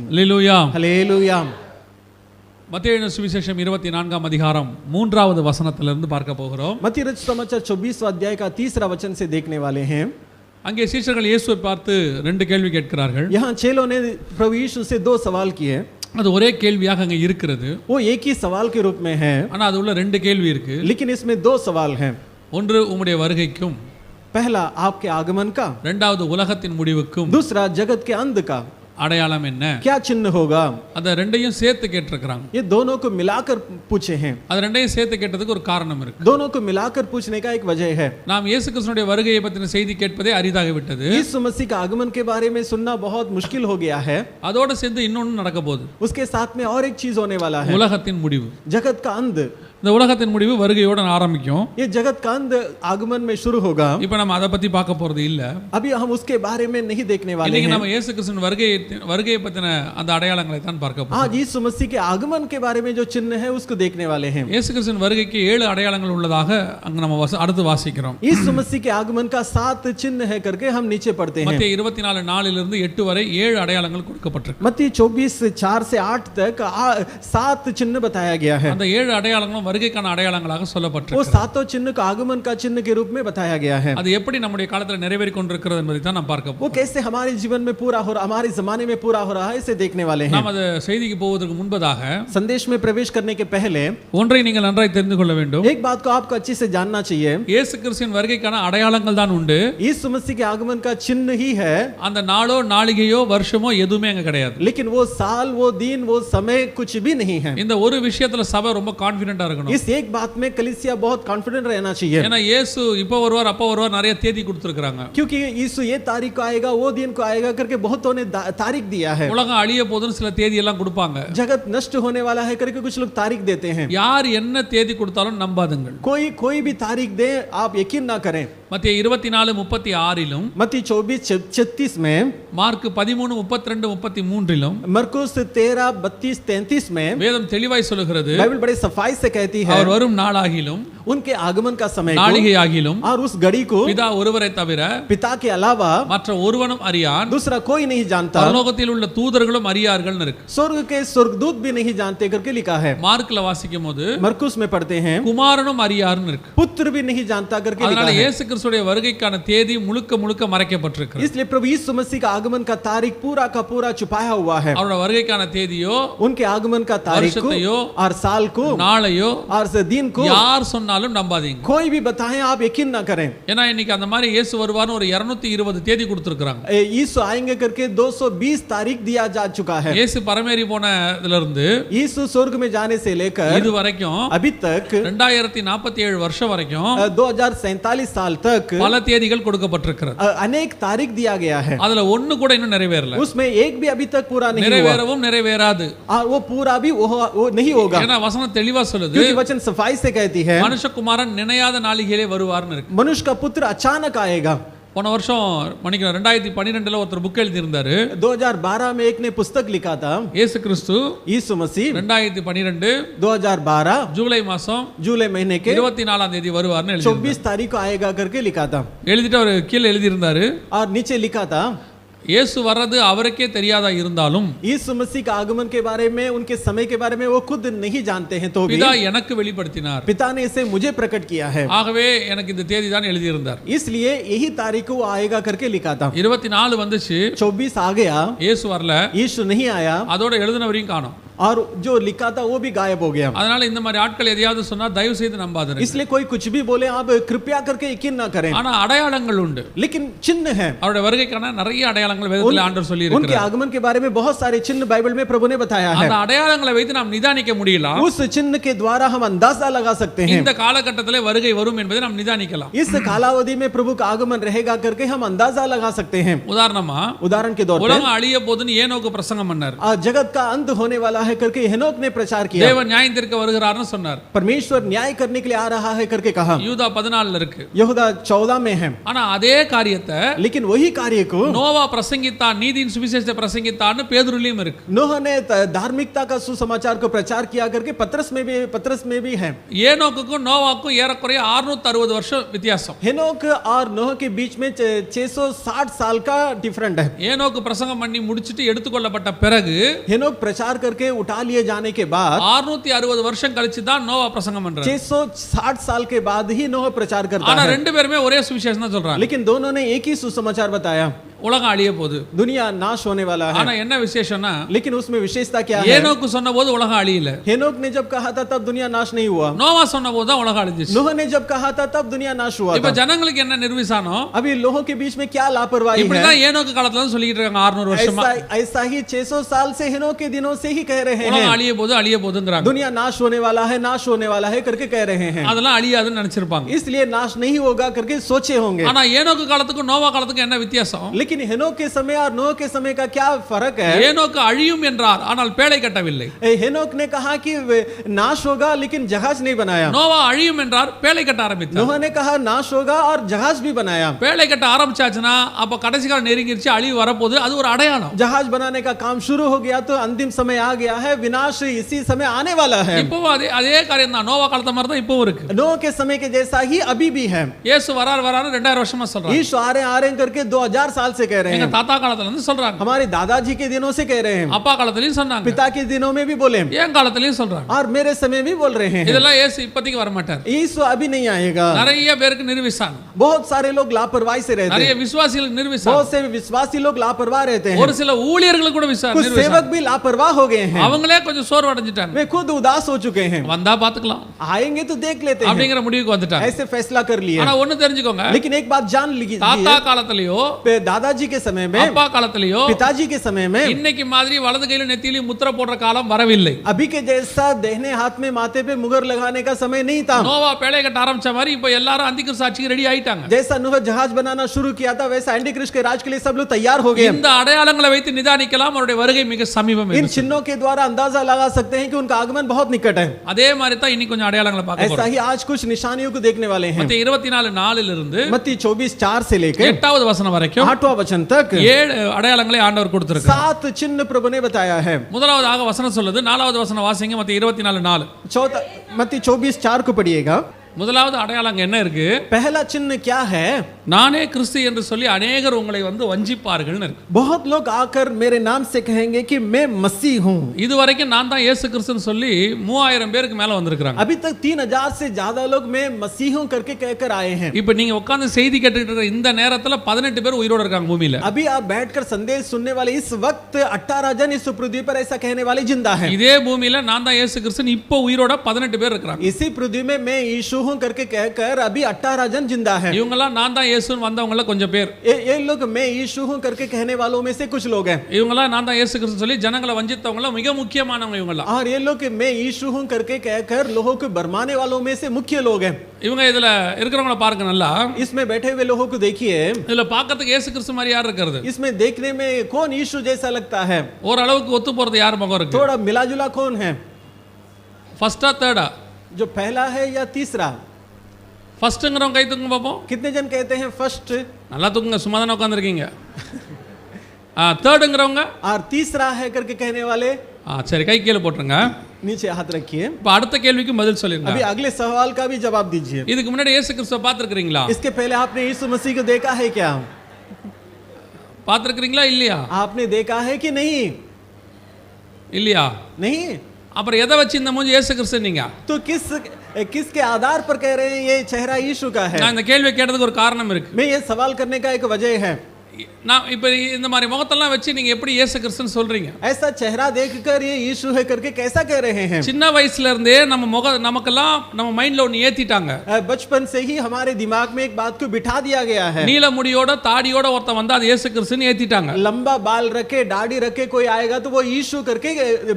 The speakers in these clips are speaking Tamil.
Hallelujah. Hallelujah. மத்தேயு சுவிசேஷம் 24ஆம் அதிகாரம் 3வது வசனத்திலிருந்து பார்க்க போகிறோம். मत्ती रचित समाचार 24वां अध्याय का 3रा वचन से देखने वाले हैं. அங்கே சீஷர்கள் இயேசுவை பார்த்து ரெண்டு கேள்வி கேட்கிறார்கள். यहाँ चेलों ने प्रभु यीशु से दो सवाल किए. அது ஒரே கேள்வியாக அங்கே இருக்கிறது. वो एक ही सवाल के रूप में है. ஆனா அது உள்ள ரெண்டு கேள்வி இருக்கு. लेकिन इसमें दो सवाल हैं. ஒன்று உம்முடைய வருகைக்கும், पहला आपके आगमन का, இரண்டாவது உலகத்தின் முடிவுக்கும் दूसरा जगत के अंत का அடையாளம் என்ன? क्या चिन्ह होगा. அத ரெண்டையும் சேர்த்து கேட்டிருக்காங்க. ये दोनों को मिलाकर पूछे हैं. அது ரெண்டையும் சேர்த்து கேட்டதுக்கு ஒரு காரணம் இருக்கு. दोनों को मिलाकर पूछने का एक वजह है. நாம் இயேசு கிறிஸ்துவினுடைய வருகையை பற்றின செய்தி கேட்பதே அரிதாகி விட்டது. यीशु मसीह का आगमन के बारे में सुनना बहुत मुश्किल हो गया है. அதோட சேர்ந்து இன்னொன்னு நடக்க போகுது. उसके साथ में और एक चीज होने वाला है. உலகத்தின் முடிவு. जगत का अंत. இந்த உலகத்தின் முடிவு வருகையோட ஆரம்பிக்கும். ये जगत का अंत आगमन में शुरू होगा. இப்போ நம்ம அத பத்தி பார்க்க போறது இல்ல. अभी हम उसके बारे में नहीं देखने वाले இன்னைக்கு हैं. நம்ம இயேசு கிறிஸ்துவின் வருகையை பத்தின அந்த அடையாளங்களை தான் பார்க்க போறோம். आज यीशु मसीह के आगमन के बारे में जो चिन्ह है उसको देखने वाले हैं. இயேசு கிறிஸ்துவின் வருகைக்கு 7 அடையாளங்கள் உள்ளதாக அங்க நம்ம அடுத்து வாசிக்கிறோம். यीशु मसीह के आगमन का 7 चिन्ह है करके हम नीचे पढ़ते हैं. மத்தேயு 24:4 இருந்து 8 வரை 7 அடையாளங்கள் கொடுக்கப்பட்டிருக்கு. मत्ती 24:4 से 8 तक 7 चिन्ह बताया गया है. அந்த 7 அடையாளங்களும் வருகைக்கான அடையாளங்களாக वो சொல்லப்பட்டிருக்கு. सातों चिन्ह का आगमन का चिन्ह के रूप में बताया गया है. அது எப்படி நம்முடைய காலத்துல நிறைவேறிக் கொண்டிருக்கிறது என்பதை தான் நாம் பார்க்க वो போறோம். कैसे हमारे जीवन में पूरा हो रहा, हमारे जमाने में पूरा हो रहा है, इसे देखने वाले हैं. நாம் அந்த செய்திக்கு போவதற்கு முன்பதாக संदेश में प्रवेश करने के पहले ஒன்றை நீங்கள் நன்றாய் தெரிந்து கொள்ள வேண்டும். एक बात को आपको अच्छे से जानना चाहिए. இயேசு கிறிஸ்துவின் வருகைக்கான அடையாளங்கள் தான் உண்டு. यीशु मसीह के आगमन का चिन्ह ही है. அந்த நாளோ நாளிகையோ வருஷமோ எதுவுமே அங்க கிடையாது. लेकिन वो साल, वो दिन, वो समय कुछ भी नहीं है. இந்த ஒரு விஷயத்துல சபை ரொம்ப கான்ஃபிடென்ட்டா இருக்கணும். इस एक बात में कलीसिया बहुत कॉन्फिडेंट रहना चाहिए. ஏன்னா இயேசு இப்போ வருவார் அப்போ வருவார் நிறைய தேதி கொடுத்திருக்காங்க. क्योंकि यीशु ये तारीख को आएगा, वो दिन को आएगा करके बहुतों ने तारीख दिया है. உலகம் அழிய போதுன்னு சில தேதி எல்லாம் கொடுப்பாங்க. जगत नष्ट होने वाला है करके कुछ लोग तारीख देते हैं. யார் என்ன தேதி கொடுத்தாலும் நம்பாதுங்கள். कोई भी तारीख दे आप यकीन ना करें. மத்தேயு 24:36 मत्ती 24:36 में, மார்க் 13:32-33 मरकुस 13:32-33 में வேதம் தெளிவாய் சொல்லுகிறது. बाइबल बड़े सफाई से कहती है அவர் வரும் நாளாகிலும் उनके आगमन का समय को நாளிகையாகிலும் और उस घड़ी को பிதா ஒருவரை தவிர पिता के अलावा மற்ற ஒருவனும் அறியான், दूसरा कोई नहीं जानता, பரலோகத்தில் உள்ள தூதர்களும் அறியார்கள்னு இருக்கு. स्वर्ग के स्वर्गदूत भी नहीं जानते करके लिखा है. மார்க்ல வாசிக்கும் போது मरकुस में पढ़ते हैं குமாரனும் அறியார்னு இருக்கு. पुत्र भी नहीं जानता करके लिखा அதனால है. இயேசு கிறிஸ்துவுடைய வருகைக்கான தேதி முழுக்க முழுக்க மறைக்கப்பட்டிருக்கு. इसलिए प्रभु यीशु मसीह का आगमन का तारीख पूरा का पूरा छुपाया हुआ है. அவரோட வருகைக்கான தேதியோ उनके आगमन का तारीख को வருஷத்தையோ और साल को நாளையோ और दिन को யார் சொன்னாலும் நம்பாதீங்க. कोई भी बताएं आप यकीन ना करें. ஏன்னா இன்னைக்கு அந்த மாதிரி இயேசு வருவார்னு ஒரு 220 தேதி கொடுத்திருக்காங்க. यीशु आएंगे करके 220 तारीख दिया जा चुका है. இயேசு பரமேறி போனதுல இருந்து यीशु स्वर्ग में जाने से लेकर இது வரைக்கும் अभी तक 2047 வருஷம் வரைக்கும் 2047 साल तक பல தேதிகள் கொடுக்கப்பட்டிருக்கிறது. अनेक तारीख दिया गया है. அதுல ஒன்னு கூட இன்னும் நிறைவேறல. उसमें एक भी अभी तक पूरा नहीं हुआ நிறைவேறவும் நிறைவேறாது. और वो पूरा भी वो नहीं होगा. ஏன்னா வசனம் தெளிவா சொல்லுது, क्योंकि वचन सफाई से कहती है மனுஷகுமாரன் நினையாத நாளிகையிலே வருவார்னு இருக்கு. मनुष्य का पुत्र अचानक आएगा. போன வருஷம் 2012 ஒருத்தர் புக் எழுதி இருந்தாரு. 2012 में एक ने पुस्तक लिखा था. இயேசு கிறிஸ்து यीशु मसीह 2012 2012 ஜூலை மாசம் जुलाई महीने के 24ஆம் தேதி வருவார்னு எழுதி 24 तारीख को आएगा करके लिखा था. எழுதிட்டு அவர் கீழே எழுதி இருந்தாரு, और नीचे लिखा था இயேசு வர்றது அவருக்கே தெரியாதா இருந்தாலும் यीशु मसीह का आगमन के बारे में, उनके समय के बारे में वो खुद नहीं जानते हैं, तो भी பிதா எனக்கு வெளிப்படுத்தினார், पिता ने इसे मुझे प्रकट किया है, ஆகவே எனக்கு இந்த தேதி தான் எழுதி இருந்தார். इसलिए यही तारीख को वो आएगा करके लिखा था. 24 வந்துச்சு, 24 आ गया, இயேசு வரல, यीशु नहीं आया, அதோட எழுதினவரையும் காணோம். और जो लिखा था वो भी गायब हो गया. அதனால இந்த மாதிரி ஆட்கள் எதையாவது சொன்னா தயவு செய்து நம்பாதீங்க. इसलिए कोई कुछ भी बोले आप कृपया करके यकीन ना करें. ஆனா அடையாளங்கள் உண்டு. लेकिन चिन्ह है. அவருடைய வருகைக்கான நிறைய அடையாளங்கள் வேதத்தில் ஆண்டவர் சொல்லி இருக்கிறார். उनके आगमन के बारे में बहुत सारे चिन्ह बाइबल में प्रभु ने बताया है. அந்த அடையாளங்களை வைத்து நாம் நிதானிக்க முடியலாம். उस चिन्ह के द्वारा हम अंदाजा लगा सकते हैं. இந்த காலகட்டத்திலே வருகை வரும் என்பதை நாம் நிதானிக்கலாம். इस कालावधि में प्रभु का आगमन रहेगा करके हम अंदाजा लगा सकते हैं. உதாரணமா उदाहरण के तौर पे உலகம் அழிய போதுன்னு ஏனோக்கு பிரசங்கம் பண்ணார். जगत का अंत होने वाला है करके हेनोक ने प्रचार किया। தேவன் நியாயம் தீர்க்க வருகிறார்னு சொன்னார். परमेश्वर न्याय करने के लिए आ रहा है करके कहा। யூதா 14 இருக்கு. यहूदा 14 में है। ஆனா அதே காரியத்தை लेकिन वही कार्य को நோவா பிரசங்கித்தான், நீதியின் சுவிசேஷத்தை பிரசங்கித்தான்னு பேதுருலயும் இருக்கு. नोह ने धार्मिकता का सुसमाचार को प्रचार किया करके पतरस में भी है। ஏனோக்குக்கும் நோவாக்கும் ஏறக்குறைய 660 வருஷம் வித்தியாசம். हेनोक और नोह के बीच में 660 साल का डिफरेंट है। ஏனோக்கு பிரசங்கம் பண்ணி முடிச்சிட்டு எடுத்துக்கொள்ளப்பட்ட பிறகு हेनोक प्रचार करके उठा लिए जाने के बाद 660 வருஷம் கழிச்சு தான் நோவா பிரசங்கம் பண்றாரு. 660 साल के बाद ही नोह प्रचार करता ஆனா है। ரெண்டு பேருமே ஒரே சுவிசேஷம் தான் சொல்றாங்க. लेकिन दोनों ने एक ही सुसमाचार बताया, உலகம் அழிய போகுது, दुनिया नाश होने वाला है। ஆனா என்ன விசேஷம்னா लेकिन उसमें विशेषता क्या है? ஏனோக்கு சொன்னபோது உலகம் அழியல. हेनोक ने जब कहा था तब दुनिया नाश नहीं हुआ। நோவா சொன்னபோது தான் உலகம் அழிஞ்சிச்சு. नोह ने जब कहा था तब दुनिया नाश हुआ இப்ப था। ஜனங்களுக்கு என்ன நிர்விசானம்? अभी लोगों के बीच में क्या लापरवाही है? இப்படிதான் ஏனோக்கு காலத்துல இருந்து சொல்லிட்டு இருக்காங்க 600 வருஷமா. ऐसा ही 600 साल से हेनोक के दिनों से ही कह रहे हैं, உலகம் அழிய போதுங்கறாங்க. दुनिया नाश होने वाला है करके कह रहे हैं। அதெல்லாம் அழியாதுன்னு நினைச்சிருப்பாங்க. इसलिए नाश नहीं होगा करके सोचे होंगे। ஆனா ஏனோக்கு காலத்துக்கும் நோவா காலத்துக்கும் என்ன வித்தியாசம்? लेकिन हेनोक के समय और नोह के समय का क्या फर्क है? ஏனோக்கு அழியும் என்றார், ஆனால் பேழை கட்டவில்லை. हेनोक ने कहा कि नाश होगा लेकिन जहाज नहीं बनाया। நோவா அழியும் என்றார், பேழை கட்ட ஆரம்பித்தார். नोह ने कहा नाश होगा और जहाज भी बनाया। பேழை கட்ட ஆரம்பிச்சாச்சுன்னா அப்ப கடைசி காலம் நெருங்கிருச்சு, அழிவு வரப்போகுது, அது ஒரு அடையாளம். जहाज बनाने का काम शुरू हो गया तो अंतिम समय आ गया है, विनाश इसी समय आने वाला है। இப்பவும் அதே காரியம் தான், நோவா காலத்து மாதிரி தான் இப்பவும் இருக்கு. नोह के समय के जैसा ही अभी भी है। இயேசு வராரு 2000 வருஷமா சொல்றாங்க. यीशु आ रहे हैं करके 2000 साल से कह रहे எங்க हैं। தாத்தா காலத்துல இருந்து சொல்றாங்க, हमारे दादाजी के दिनों से कह रहे हैं, அப்பா காலத்துலயும் சொன்னாங்க, पिता के दिनों में भी बोले, என் காலத்துலயும் சொல்றாங்க. और मेरे समय भी बोल रहे हैं। இதெல்லாம் இயேசு இப்போதைக்கு வர மாட்டார். यीशु अभी नहीं आएगा। நிறைய பேருக்கு நிர்விசானம், बहुत सारे लोग लापरवाही से रहते நிறைய हैं। விசுவாசிகளுக்கு நிர்விசானம், बहुत से विश्वासी लोग लापरवाह रहते हैं। ஒரு சில ஊழியர்களுக்கு கூட कुछ सेवक भी लापरवाह हो गए हैं। அவங்களே கொஞ்சம் சோர்வு அடைஞ்சிட்டாங்க. वे खुद उदास हो चुके हैं। வந்தா பாத்துக்கலாம் आएंगे तो देख लेते हैं, அப்படிங்கிற முடிவுக்கு வந்துட்டாங்க. ऐसे फैसला कर लिए। ஆனா ஒண்ணு தெரிஞ்சுக்கோங்க, लेकिन एक बात जान लीजिए, தாத்தா காலத்திலயோ दादाजी के समय में, அப்பா காலத்திலயோ पिताजी के समय में இன்னைக்கு மாதிரி வலது கையில நெத்தியிலும் முத்திரை போடுற காலம் வரவில்லை. अभी के जैसा दाहिने हाथ में माथे पे मुहर लगाने का समय नहीं था। நோவா பேழை கட்ட ஆரம்பிச்ச மாதிரி இப்ப எல்லாரும் அந்திகிறிஸ்து சாட்சிக்கு ரெடி ஆயிட்டாங்க. जैसा नूह जहाज बनाना शुरू किया था वैसा एंटीक्रिस्ट के राज के लिए सब लोग तैयार हो गए। இந்த अடையாளங்களை வைத்து நிதானிக்கலாம், அவருடைய வருகை மிக சமீபம். इन चिन्हों के द्वारा अंदाजा लगा सकते हैं कि उनका आगमन बहुत निकट है। அதே மாதிரி தான் இன்னைக்கு கொஞ்சம் அடையாளங்களை பார்க்க ऐसा போறோம். ही आज कुछ निशानियों को देखने वाले हैं। மத்தேயு 24:4 இருந்து मत्ती 24:4 से लेकर 8வது वचனம் வரைக்கும் 8वां वचन तक 7 अடையாளங்களை ஆண்டவர் கொடுத்திருக்கார். 7 चिन्ह प्रभु ने बताया है। முதலாவதாக வசனம் சொல்லுது, 4வது வசனம் வாசிங்க. மத்தேயு 24:4. चौथा मत्ती 24:4 को पढ़िएगा। முதலாவது அடையாளம் என்ன இருக்கு? पहला चिन्ह क्या है? நானே கிறிஸ்து என்று சொல்லி अनेகர் உங்களை வந்து வஞ்சிப்பார்கள் இருக்கு. बहुत लोग आकर मेरे नाम से कहेंगे कि मैं मसीह हूं। இதுவரைக்கும் நான் தான் இயேசு கிறிஸ்துன்னு சொல்லி 3000 பேருக்கு மேல வந்திருக்காங்க. अभी तक 3000 से ज्यादा लोग मैं मसीह हूं करके कहकर आए हैं। இப்போ நீங்க உட்கார்ந்து செய்தி கேட்டுட்டு இருக்கிற இந்த நேரத்துல 18 பேர் உயிரோட இருக்காங்க பூமியில. अभी आप बैठकर संदेश सुनने वाले इस वक्त 18 जन इस पृथ्वी पर ऐसा कहने वाले जिंदा हैं। இதே பூமியில நான் தான் இயேசு கிறிஸ்துன்னு இப்போ உயிரோட 18 பேர் இருக்காங்க. इसी पृथ्वी में मैं यीशु हूं करके कहकर अभी 18 जन जिंदा हैं। இவங்கலாம் நான் தான் இயேசுன்னு வந்தவங்கள கொஞ்சம் பேர். ये लोग मैं यीशु हूं करके कहने वालों में से कुछ लोग हैं। இவங்கலாம் நான் தான் இயேசு கிறிஸ்து சொல்லி ஜனங்களை வஞ்சித்தவங்கள மிக முக்கியமானவங்க இவங்கலாம். और ये लोग मैं यीशु हूं करके कहकर लोगों को भरमाने वालों में से मुख्य लोग हैं। இவங்க இதுல இருக்கிறவங்கள பாருங்க நல்லா. इसमें बैठे हुए लोगों को देखिए। இதுல பார்க்கிறதுக்கு இயேசு கிறிஸ்து மாதிரி யார் இருக்கிறது? इसमें देखने में कौन यीशु जैसा लगता है? ஒரு அளவுக்கு ஒத்து போறது யார் முகம் இருக்கு? थोड़ा मिला जुला कौन है? ஃபர்ஸ்டா தேர்டா? जो पहला है या तीसरा? ஃபர்ஸ்ட்ங்கறவங்க கை தூக்குங்க பாப்போம். कितने जन कहते हैं फर्स्ट? நல்லா தூக்குங்க, சும்மா தான உட்கார்ந்திருக்கீங்க. தேர்ட்ங்கறவங்க? और तीसरा है करके कहने वाले சரி, கை கீழ போட்டுருங்க. नीचे हाथ रखिए। இப்ப அடுத்த கேள்விக்கு பதில் சொல்லுங்க. अभी अगले सवाल का भी जवाब दीजिए। இதுக்கு முன்னாடி இயேசு கிறிஸ்துவை பார்த்திருக்கீங்களா? इसके पहले आपने यीशु मसीह को देखा है क्या? பார்த்திருக்கீங்களா இல்லையா? आपने देखा है कि नहीं? இல்லையா? नहीं। அப்புறம் எதை வச்சு இந்த மூஞ்சி இயேசு கிறிஸ்து நீங்க? तो किसके आधार पर कह रहे हैं ये चेहरा यीशु का है? நான் இந்த கேள்வி கேட்டதுக்கு ஒரு காரணம் இருக்கு. मैं ये सवाल करने का एक वजह है। நான் இப்ப இந்த மாதிரி முகத்தெல்லாம் வச்சு நீங்க எப்படி இயேசு கிறிஸ்துன்னு சொல்றீங்க? ऐसा चेहरा देखकर ये यीशु है करके कैसा कह रहे हैं? சின்ன வயசுல இருந்தே நமக்கெல்லாம் நம்ம மைண்ட்ல ஒன்னு ஏத்திட்டாங்க. बचपन से ही हमारे दिमाग में एक बात को बिठा दिया गया है। நீல முடியோட தாடியோட ஒருத்தன் வந்தா அது இயேசு கிறிஸ்துன்னு ஏத்திட்டாங்க. लंबा बाल रखे दाढ़ी रखे कोई आएगा तो वो यीशु करके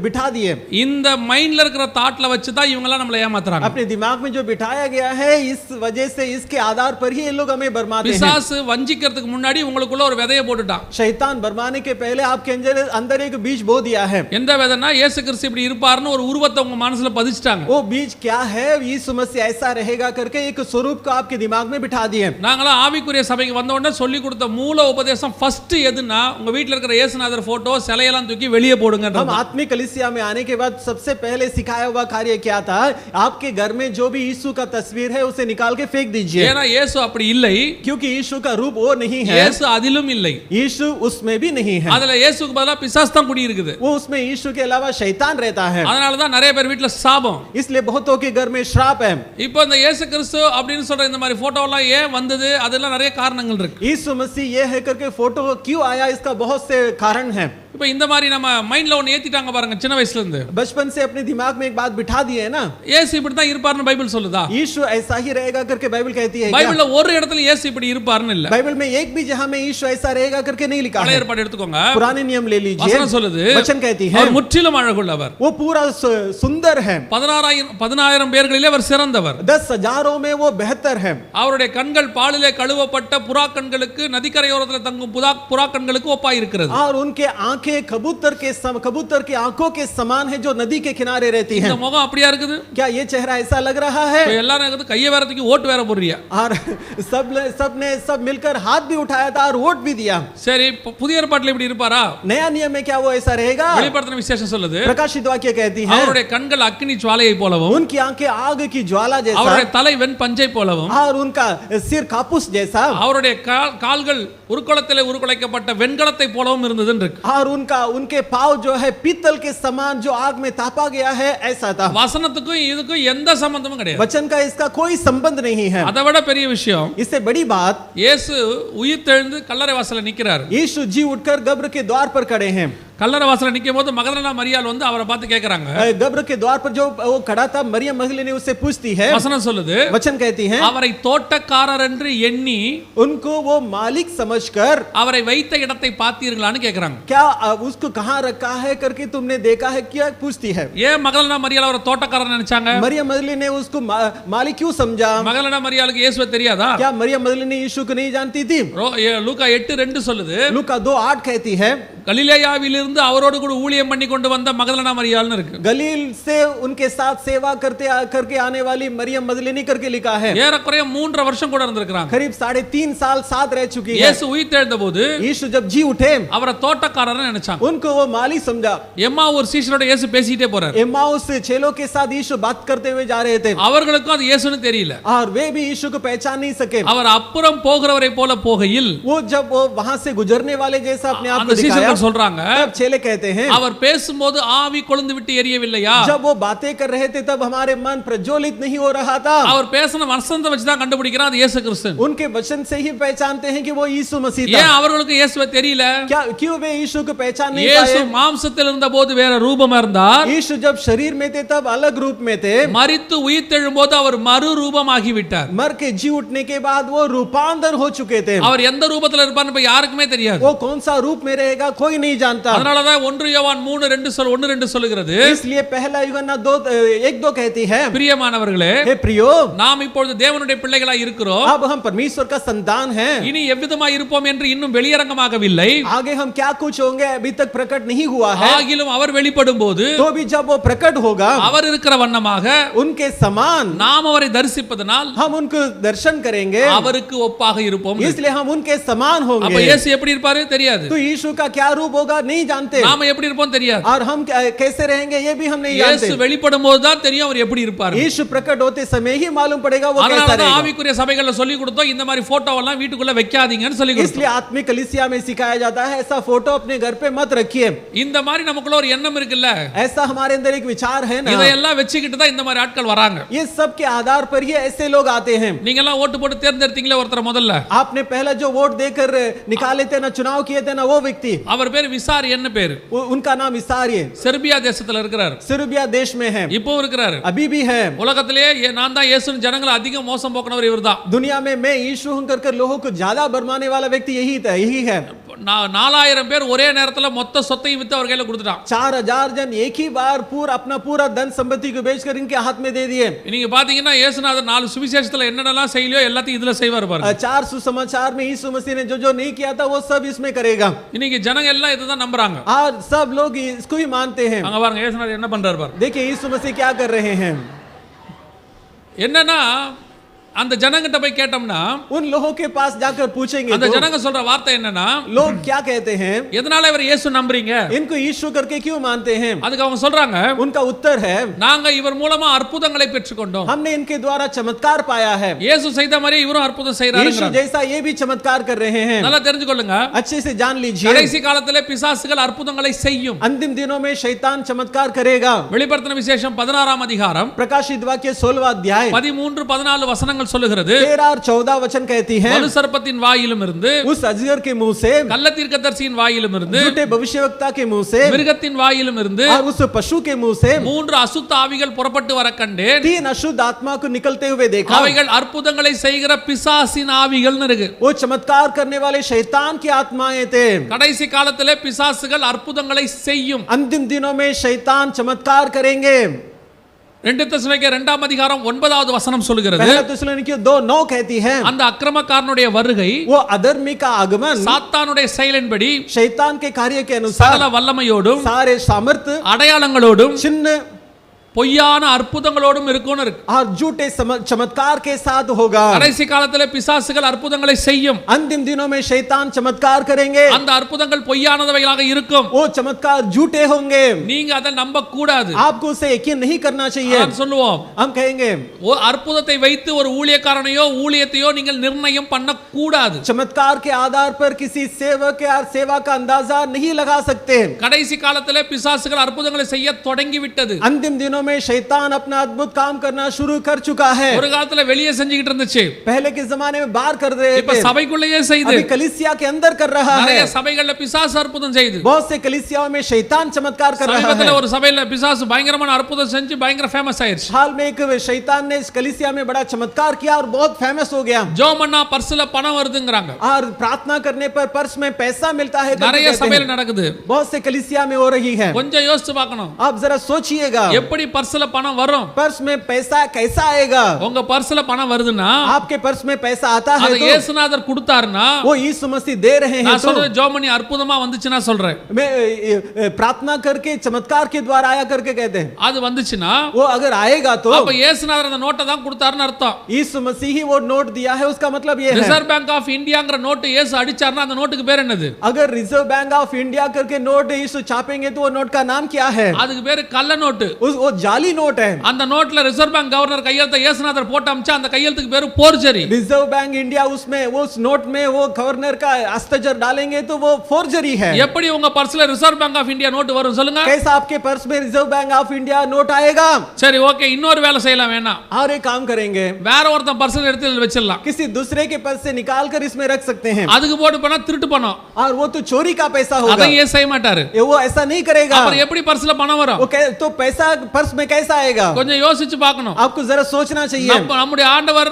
बिठा दिए। இந்த மைண்ட்ல இருக்கிற தாட்ல வச்சு தான் இவங்க எல்லாம் நம்மள ஏமாத்துறாங்க. अपने दिमाग में जो बिठाया गया है इस वजह से इसके आधार पर ही ये लोग हमें बरमाते हैं। பிசாசு வஞ்சிக்கிறதுக்கு முன்னாடி உங்களுக்குள்ள ஒரு விதையை போட்டுட்டான். शैतान बरमाने के पहले आपके अंदर एक बीज बो दिया है. எந்த விதைனா இயேசு கிறிஸ்து இப்படி இருப்பார்னு ஒரு உருவத்தை உங்க மனசுல பதிச்சிட்டாங்க. वो बीज क्या है? यीशु मसीह ऐसा रहेगा करके एक स्वरूप को आपके दिमाग में बिठा दिए. நாங்களா ஆவிக்குரிய சபைக்கு வந்த உடனே சொல்லி கொடுத்த மூல உபதேசம் ஃபர்ஸ்ட் எதுனா உங்க வீட்ல இருக்கிற இயேசுநாதர் போட்டோ சிலையெல்லாம் தூக்கி வெளியே போடுங்கன்றது. हम आत्मिक कलीसिया में आने के बाद सबसे पहले सिखाया हुआ कार्य क्या था? आपके घर में जो भी यीशु का तस्वीर है उसे निकाल के फेंक दीजिए. ஏனா இயேசு அப்படி இல்லை. क्योंकि यीशु का रूप वो नहीं है. இயேசு அதிலும் இல்லை. यीशु उसमें भी नहीं है. அதுல இயேசுக்கு பதிலா பிசாசு தான் குடி இருக்குது. वो उसमें यीशु के अलावा शैतान रहता है. அதனால தான் நிறைய பேர் வீட்ல சாபம். इसलिए बहुतों के घर में श्राप है. இப்போ இந்த இயேசு கிறிஸ்து அப்படினு சொல்ற இந்த மாதிரி போட்டோ எல்லாம் ஏன் வந்தது? அதெல்லாம் நிறைய காரணங்கள் இருக்கு. यीशु मसीह ये है करके फोटो क्यों आया, इसका बहुत से कारण हैं. இப்போ இந்த மாதிரி நம்ம மைண்ட்ல ஒன்னு ஏத்திட்டாங்க பாருங்க சின்ன வயசுல இருந்து. बचपन से अपने दिमाग में एक बात बिठा दी है ना. இயேசு இப்படி தான் இருப்பார்னு பைபிள் சொல்லுதா? यीशु ऐसा ही रहेगा करके बाइबल कहती है. பைபிள்ல ஒரு இடத்துல இயேசு இப்படி இருப்பார்னு இல்ல. बाइबल में एक भी जहां में यीशु ऐसा रहेगा करके नहीं लिखा है. பழைய ஏற்பாடு எடுத்துக்கோங்க. पुराने नियम ले लीजिए. வசனம் சொல்லுது. वचन कहती है அவர் முற்றிலும் அழகுள்ளவர். वो पूरा सुंदर है. 10000 பேர்களிலே அவர் சிறந்தவர். 10,000 में वो बेहतर है. அவருடைய கண்கள் பாலிலே கழுவப்பட்ட புறா கண்களுக்கு நதிக்கரையோரத்தில் தங்கும் புறா கண்களுக்கு ஒப்பாய் இருக்கிறது. और उनके आंखें कबूतर की आंखों के समान है जो नदी के किनारे रहती हैं. இந்த முகம் அப்படியே இருக்குது. क्या ये चेहरा ऐसा लग रहा है? எல்லாரும் கையை வேற தூக்கி ஓட்டு வேற போடுறியா? और सब मिलकर हाथ भी उठाया था और वोट भी दिया. சரி புதிய ஏற்பாட்டில் இப்படி இருப்பாரா? नया नियम में क्या वो ऐसा रहेगा? வெளிப்படுத்தின விசேஷம் சொல்லுது. प्रकाशित वाक्य कहती है அவருடைய கண்கள் அக்கினி ஜுவாலையை போலவும் उनकी आंखें आग की ज्वाला जैसा, அவருடைய தலை வெண் பஞ்சை போலவும் और उनका सिर कापूस जैसा, அவருடைய கால்கள் உருக்குளத்திலே உருக்குலைக்கப்பட்ட வெண்கலத்தை போலவும் இருந்ததுன்னு இருக்கு. और उनके पांव जो है पीतल के समान जो आग में तापा गया है ऐसा था. வசனத்துக்கும் இதுக்கும் எந்த சம்பந்தமும் கிடையாது. वचन का इसका कोई संबंध नहीं है. அதை விட பெரிய விஷயம், इससे बड़ी बात, இயேசு உயிர்த்தெழுந்து கல்லறை வாசல்ல நிக்கிறார். यीशु जी उठकर कब्र के द्वार पर खड़े हैं. கல்லறை வாசல்ல நிக்கும்போது மகதலேனா மரியாள் வந்து அவரை பார்த்து கேக்குறாங்க. कब्र के द्वार पर जो वो खड़ा था मरियम मगदलीनी उससे पूछती है. वचन சொல்லுது, वचन कहती है அவரை தோட்டக்காரர் என்று எண்ணி उनको वो मालिक समझकर அவரை வைத்த இடத்தை பார்த்தீர்களான்னு கேக்குறாங்க. क्या उसको कहां रखा है करके तुमने देखा है क्या पूछती है. ஏன் மகதலேனா மரியாள் அவரை தோட்டக்காரர் நினைச்சாங்க? मरियम मगदलीनी ने उसको मालिक क्यों समझा? மகதலேனா மரியாளுக்கு இயேசுவை தெரியாதா? क्या मरियम मगदलीनी यीशु को नहीं जानती थी? லூக்கா 8:2 சொல்லுது, लूका 2:8 कहती है கலிலேயாவிலிருந்து அவரோடு கூட ஊழியம் பண்ணி கொண்டு வந்த மகதலேனா மரியாள்னு இருக்கு. गलील से उनके साथ सेवा करके आने वाली मरियम मगदलीनी करके लिखा है. ஏறக்குறைய 3.5 வருஷம் கூட இருந்திருக்காங்க. करीब 3.5 साल साथ रह चुकी है. இயேசு உயிர்த்தெழுந்தபோது यीशु जब जी उठे அவரை தோட்டக்காரர்னு நினைச்சாங்க. उनको वो मालिक समझा. எம்மாவூர் சீஷரோட இயேசு பேசிட்டே போறார். एम्माउस चेलों के साथ यीशु बात करते हुए जा रहे थे. அவர்களுக்கும் அது இயேசுன்னு தெரியல. और वे भी यीशु को पहचान नहीं सके. அவர் அப்புறம் போகிறவரை போல போகையில் वो जब वो वहां से गुजरने वाले जैसा अपने आप को அந்த दिखाया. சீஷர்கள் சொல்றாங்க, तब चेले कहते हैं அவர் பேசும்போது ஆவி கொழுந்து விட்டு எரியவில்லையா? जब वो बातें कर रहे थे तब हमारे मन प्रज्वलित नहीं हो रहा था. அவர் பேசின வசனத்தை வச்சு தான் கண்டுபிடிக்கிறான் அது இயேசு கிறிஸ்து. उनके वचन से ही पहचानते हैं कि वो यीशु मसीह था. ஏன் அவர்களுக்கு இயேசுவை தெரியல? क्या क्यों वे यीशु को पहचान नहीं இயேசு पाए? மாம்சத்தில் இருந்தபோது வேற ரூபமா இருந்தார். यीशु जब शरीर में थे तब अलग रूप में थे. மரித்து உயிர்த்தெழும்போது அவர் மறு ரூபமாகி விட்டார். मर के जी उठने के बाद वो रूपांतर हो चुके थे. அவர் எந்த ரூபத்துல இருப்பார்னு இப்ப யாருக்குமே தெரியாது. वो कौन सा रूप में रहेगा कोई नहीं जानता. அதனால தான் 1 யோவான் 3:1-2 சொல்லுகிறது, इसलिए पहला यूहन्ना 2:1-2 कहती है, பிரியமானவர்களே, हे प्रियो, நாம் இப்பொழுது தேவனுடைய பிள்ளைகளாய் இருக்கிறோம். अब हम परमेश्वर का संतान हैं. இனி எவ்விதமாய் இருப்போம் என்று இன்னும் வெளியரங்கமாகவில்லை. आगे हम क्या कुछ होंगे अभी तक प्रकट नहीं हुआ है. ஆகிலும் அவர் வெளிப்படும்போது तो भी जब वो प्रकट होगा அவர் இருக்கிற வண்ணமாக उनके समान நாம் அவரை தரிசிப்பதனால் हम उनको दर्शन करेंगे. அவருக்கு ஒப்பாக இருப்போம். इसलिए हम उनके समान அப்ப होंगे. இயேசு எப்படி இருப்பாரு தெரியாது. तो यीशु का क्या रूप होगा नहीं जानते. நாம எப்படி இருப்போம் தெரியாது. और हम कैसे रहेंगे ये भी हम नहीं இயேசு जानते. வெளிப்படும்போது தான் தெரியும் அவர் எப்படி இருப்பார். यीशु प्रकट होते समय ही मालूम पड़ेगा वो அதனால कैसा தான் रहेगा. ஆவிக்குரிய சபைகள்ல சொல்லி கொடுத்தோம் இந்த மாதிரி போட்டோ எல்லாம் வீட்டுக்குள்ள வைக்காதீங்கன்னு சொல்லி கொடுத்தோம். इसलिए आत्मिक कलीसिया में सिखाया जाता है ऐसा फोटो अपने घर पे मत रखिए. இந்த மாதிரி நமக்குள்ள ஒரு எண்ணம் இருக்குல்ல, ऐसा हमारे अंदर एक विचार है ना. இதையெல்லாம் வெச்சிக்கிட்டு தான் இந்த மாதிரி ஆட்கள் வராங்க. ये सब के आधार पर ही ऐसे लोग आते हैं. நீங்க எல்லாம் ஓட்டு போட்டு தேர்ந்தெடுத்தீங்களே ஒருத்தர் முதல்ல, आपने पहला जो वोट देकर निकाले थे ना, चुनाव किए थे ना, वो व्यक्ति, அவர் பேர் விசார் என்ன பேரு, उनका नाम इसारिये, செர்பியா தேசத்துல இருக்கிறார். सर्बिया देश में है, இப்போ இருக்கிறார். अभी भी है. உலகத்திலேயே நான் தான் இயேசுன்னு ஜனங்களை அதிக மோசம் போக்குனவர் இவர்தான். दुनिया में मैं यीशु हूं कर लोगों को ज्यादा बरमाने वाला व्यक्ति यही है. 4000 பேர் ஒரே நேரத்துல மொத்த சொத்தையும் வித்து அவர் கையில கொடுத்துட்டான். 4000 जन एक ही बार अपना पूरा धन संपत्ति को बेचकर इनके हाथ में दे दिए. நீங்க பாத்தீங்கன்னா இயேசுநாதர் 4 சுவிசேஷத்துல என்னென்னலாம் செய்யலையோ எல்லாத்தையும் இதுல செய்வார் பாருங்க. 4 सुसमाचार में यीशु मसीह ने जो नहीं किया था वो सब इसमें करेगा. இன்னைக்கு ஜனங்க எல்லாம் இதுதான் நம்புறாங்க. और सब लोग इसको ही मानते हैं. அங்க பாருங்க இயேசுநாதர் என்ன பண்றாரு பாருங்க. देखिए यीशु मसीह क्या कर रहे हैं. என்னன்னா அந்த ஜனங்கிட்ட போய் கேட்டோம்னா उन लोगों के पास जाकर पूछेंगे அந்த ஜனங்க சொல்ற வார்த்தை என்னன்னா लोग क्या कहते हैं எதனால இவர் இயேசு நம்புறீங்க इनको यीशु करके क्यों मानते हैं. அதுக்கு அவங்க சொல்றாங்க उनका उत्तर है நாங்க இவர் மூலமா அற்புதங்களை பெற்றுக்கொண்டோம். हमने इनके द्वारा चमत्कार पाया है. இயேசு செய்த மாதிரி இவரும் அற்புதம் செய்றாருங்க. यीशु जैसा ये भी चमत्कार कर रहे हैं. நல்லா தெரிஞ்சுக்கொள்ளுங்க. अच्छे से जान लीजिए. கடைசி காலத்திலே பிசாசுகள் அற்புதங்களை செய்யும். अंतिम दिनों में शैतान चमत्कार करेगा. வெளிப்படுத்தின விசேஷம் 16ஆம் அதிகாரம் प्रकाशित वाक्य 16वां अध्याय 13-14 वचनங்கள் சொல்லுகிறது. 13 और 14 वचन कहती है வலு சர்ப்பத்தின் வாயிலும் இருந்து उस अजगर के मुंह से கள்ள தீர்க்கதரிசியின் வாயிலும் இருந்து झूठे भविष्यवक्ता के मुंह से மிருகத்தின் வாயிலும் இருந்து और उस पशु के मुंह से 3 அசுத்த ஆவிகள் புறப்பட்டு வர கண்டேன். 3 अशुद्ध आत्मा को निकलते हुए देखा. அவைகள் அற்புதங்களை செய்கிற பிசாசின் ஆவிகள்னு இருக்கு. वो चमत्कार करने वाले शैतान की आत्माएं थे. கடைசி காலத்திலே பிசாசுகள் அற்புதங்களை செய்யும். अंतिम दिनों में शैतान चमत्कार करेंगे. 2 தெசலோனிக்கேயர் 2ஆம் அதிகாரம் 9வது வசனம் சொல்கிறது. पहला थिस्सलुनीकियों 2:9 कहती है அந்த அக்கிரமக்காரனுடைய வருகை वो अधर्मी का आगमन சாத்தானுடைய செயலின்படி शैतान के कार्य के अनुसार சகல வல்லமையோடும் सारे सामर्थ அடையாளங்களோடும் चिन्ह பொய்யான அற்புதங்களோடும் இருக்கும்னு இருக்கு. और झूठे चमत्कार के साथ होगा. கடைசி காலத்திலே பிசாசுகள் அற்புதங்களை செய்யும். अंतिम दिनों में शैतान चमत्कार करेंगे. அந்த அற்புதங்கள் பொய்யானவைகளாக இருக்கும். वो चमत्कार झूठे होंगे. நீங்க அதை நம்ப கூடாது. आपको उसे यकीन नहीं करना चाहिए. நான் சொல்லுவோம், हम कहेंगे ஒரு அற்புதத்தை வைத்து ஒரு ஊழியக்காரனையோ ஊழியத்தையோ நீங்கள் நிர்ணயம் பண்ண கூடாது. चमत्कार के आधार पर किसी सेवक या सेवा का अंदाजा नहीं लगा सकते. கடைசி காலத்திலே பிசாசுகள் அற்புதங்களை செய்ய தொடங்கி விட்டது. अंतिम दिनों में शैतान अपना अद्भुत काम करना शुरू कर चुका है. ஒரு காலத்துல வெளியே செஞ்சிட்டு இருந்துச்சு. पहले के जमाने में बाहर कर रहे இப்ப थे. சபைக்குள்ளேயே செய்யுது. अभी कलीसिया के अंदर कर रहा है. நிறைய சபைகள்ல பிசாசு அற்புதம் செய்யுது. बहुत से कलीसियाओं में शैतान चमत्कार कर रहा சமீபத்துல है. ஒரு சபையில பிசாசு பயங்கரமான அற்புதம் செஞ்சு பயங்கர ஃபேமஸ் ஆயிருச்சு. हाल में एक शैतान ने इस कलीसिया में बड़ा चमत्कार किया और बहुत फेमस हो गया. ஜோமன்னா பர்ஸ்ல பணம் வருதுங்கறாங்க. और प्रार्थना करने पर पर्स में पैसा मिलता है. நிறைய சபையில நடக்குது. बहुत से कलीसिया में हो रही है. கொஞ்சம் யோசிச்சு பார்க்கணும். आप जरा सोचिएगा எப்படி பர்ஸ்ல பணம் வரும்? पर्स में पैसा कैसा आएगा. உங்க பர்ஸ்ல பணம் வருதுன்னா आपके पर्स में पैसा आता है அது तो இயேசுநாதர் கொடுத்தாருன்னா वो यीशु मसीह दे रहे हैं. நான் तो சொல்றது ஜோமனி அற்புதமா வந்துச்சுன்னா சொல்றேன். मैं प्रार्थना करके चमत्कार के द्वारा आया करके कहते हैं. அது வந்துச்சுன்னா वो अगर आएगा तो அப்ப இயேசுநாதர் அந்த நோட்டை தான் கொடுத்தாருன்னு அர்த்தம். यीशु मसीह ही वो नोट दिया है उसका मतलब ये है. ரிசர்வ் பேங்க் ஆஃப் இந்தியாங்கற நோட்டு இயேசு அடிச்சாருன்னா அந்த நோட்டுக்கு பேர் என்னது? अगर रिजर्व बैंक ऑफ इंडिया करके नोट यीशु छापेंगे तो वो नोट का नाम क्या है? அதுக்கு பேரு கள்ள நோட்டு. वो जाली नोट है. அந்த நோட்ல ரிசர்வ் பேங்க் கவர்னர் கையெழுத்தை இயேசுநாதர் போட்டு அமிச்சா அந்த கையெழுத்துக்கு பேரு போர்ஜரி. रिजर्व बैंक इंडिया उसमें वो उस नोट में वो गवर्नर का हस्ताक्षर डालेंगे तो वो फोर्जरी है. எப்படி உங்க பர்ஸ்ல Reserve Bank of India note வரும் சொல்லுங்க? कैसा आपके पर्स में Reserve Bank of India note आएगा? சரி ஓகே, இன்னொரு வேலை செய்யலாம் வேணாம். और एक काम करेंगे, வேற ஒருத்தன் பர்ஸ்ல எடுத்து இதுல வச்சிடலாம். किसी दूसरे के पर्स से निकाल कर इसमें रख सकते हैं. அதுக்கு போட்டு பண்ணா திருட்டு பணம். और वो तो चोरी का पैसा होगा. அதை ஏன் செய்ய மாட்டாரு? वो ऐसा नहीं करेगा. அப்புறம் எப்படி பர்ஸ்ல பணம் வரும்? तो पैसा पर्स में कैसा आएगा? கொஞ்சம் யோசிச்சு பார்க்கணும். आपको जरा सोचना चाहिए. நம்முடைய ஆண்டவர்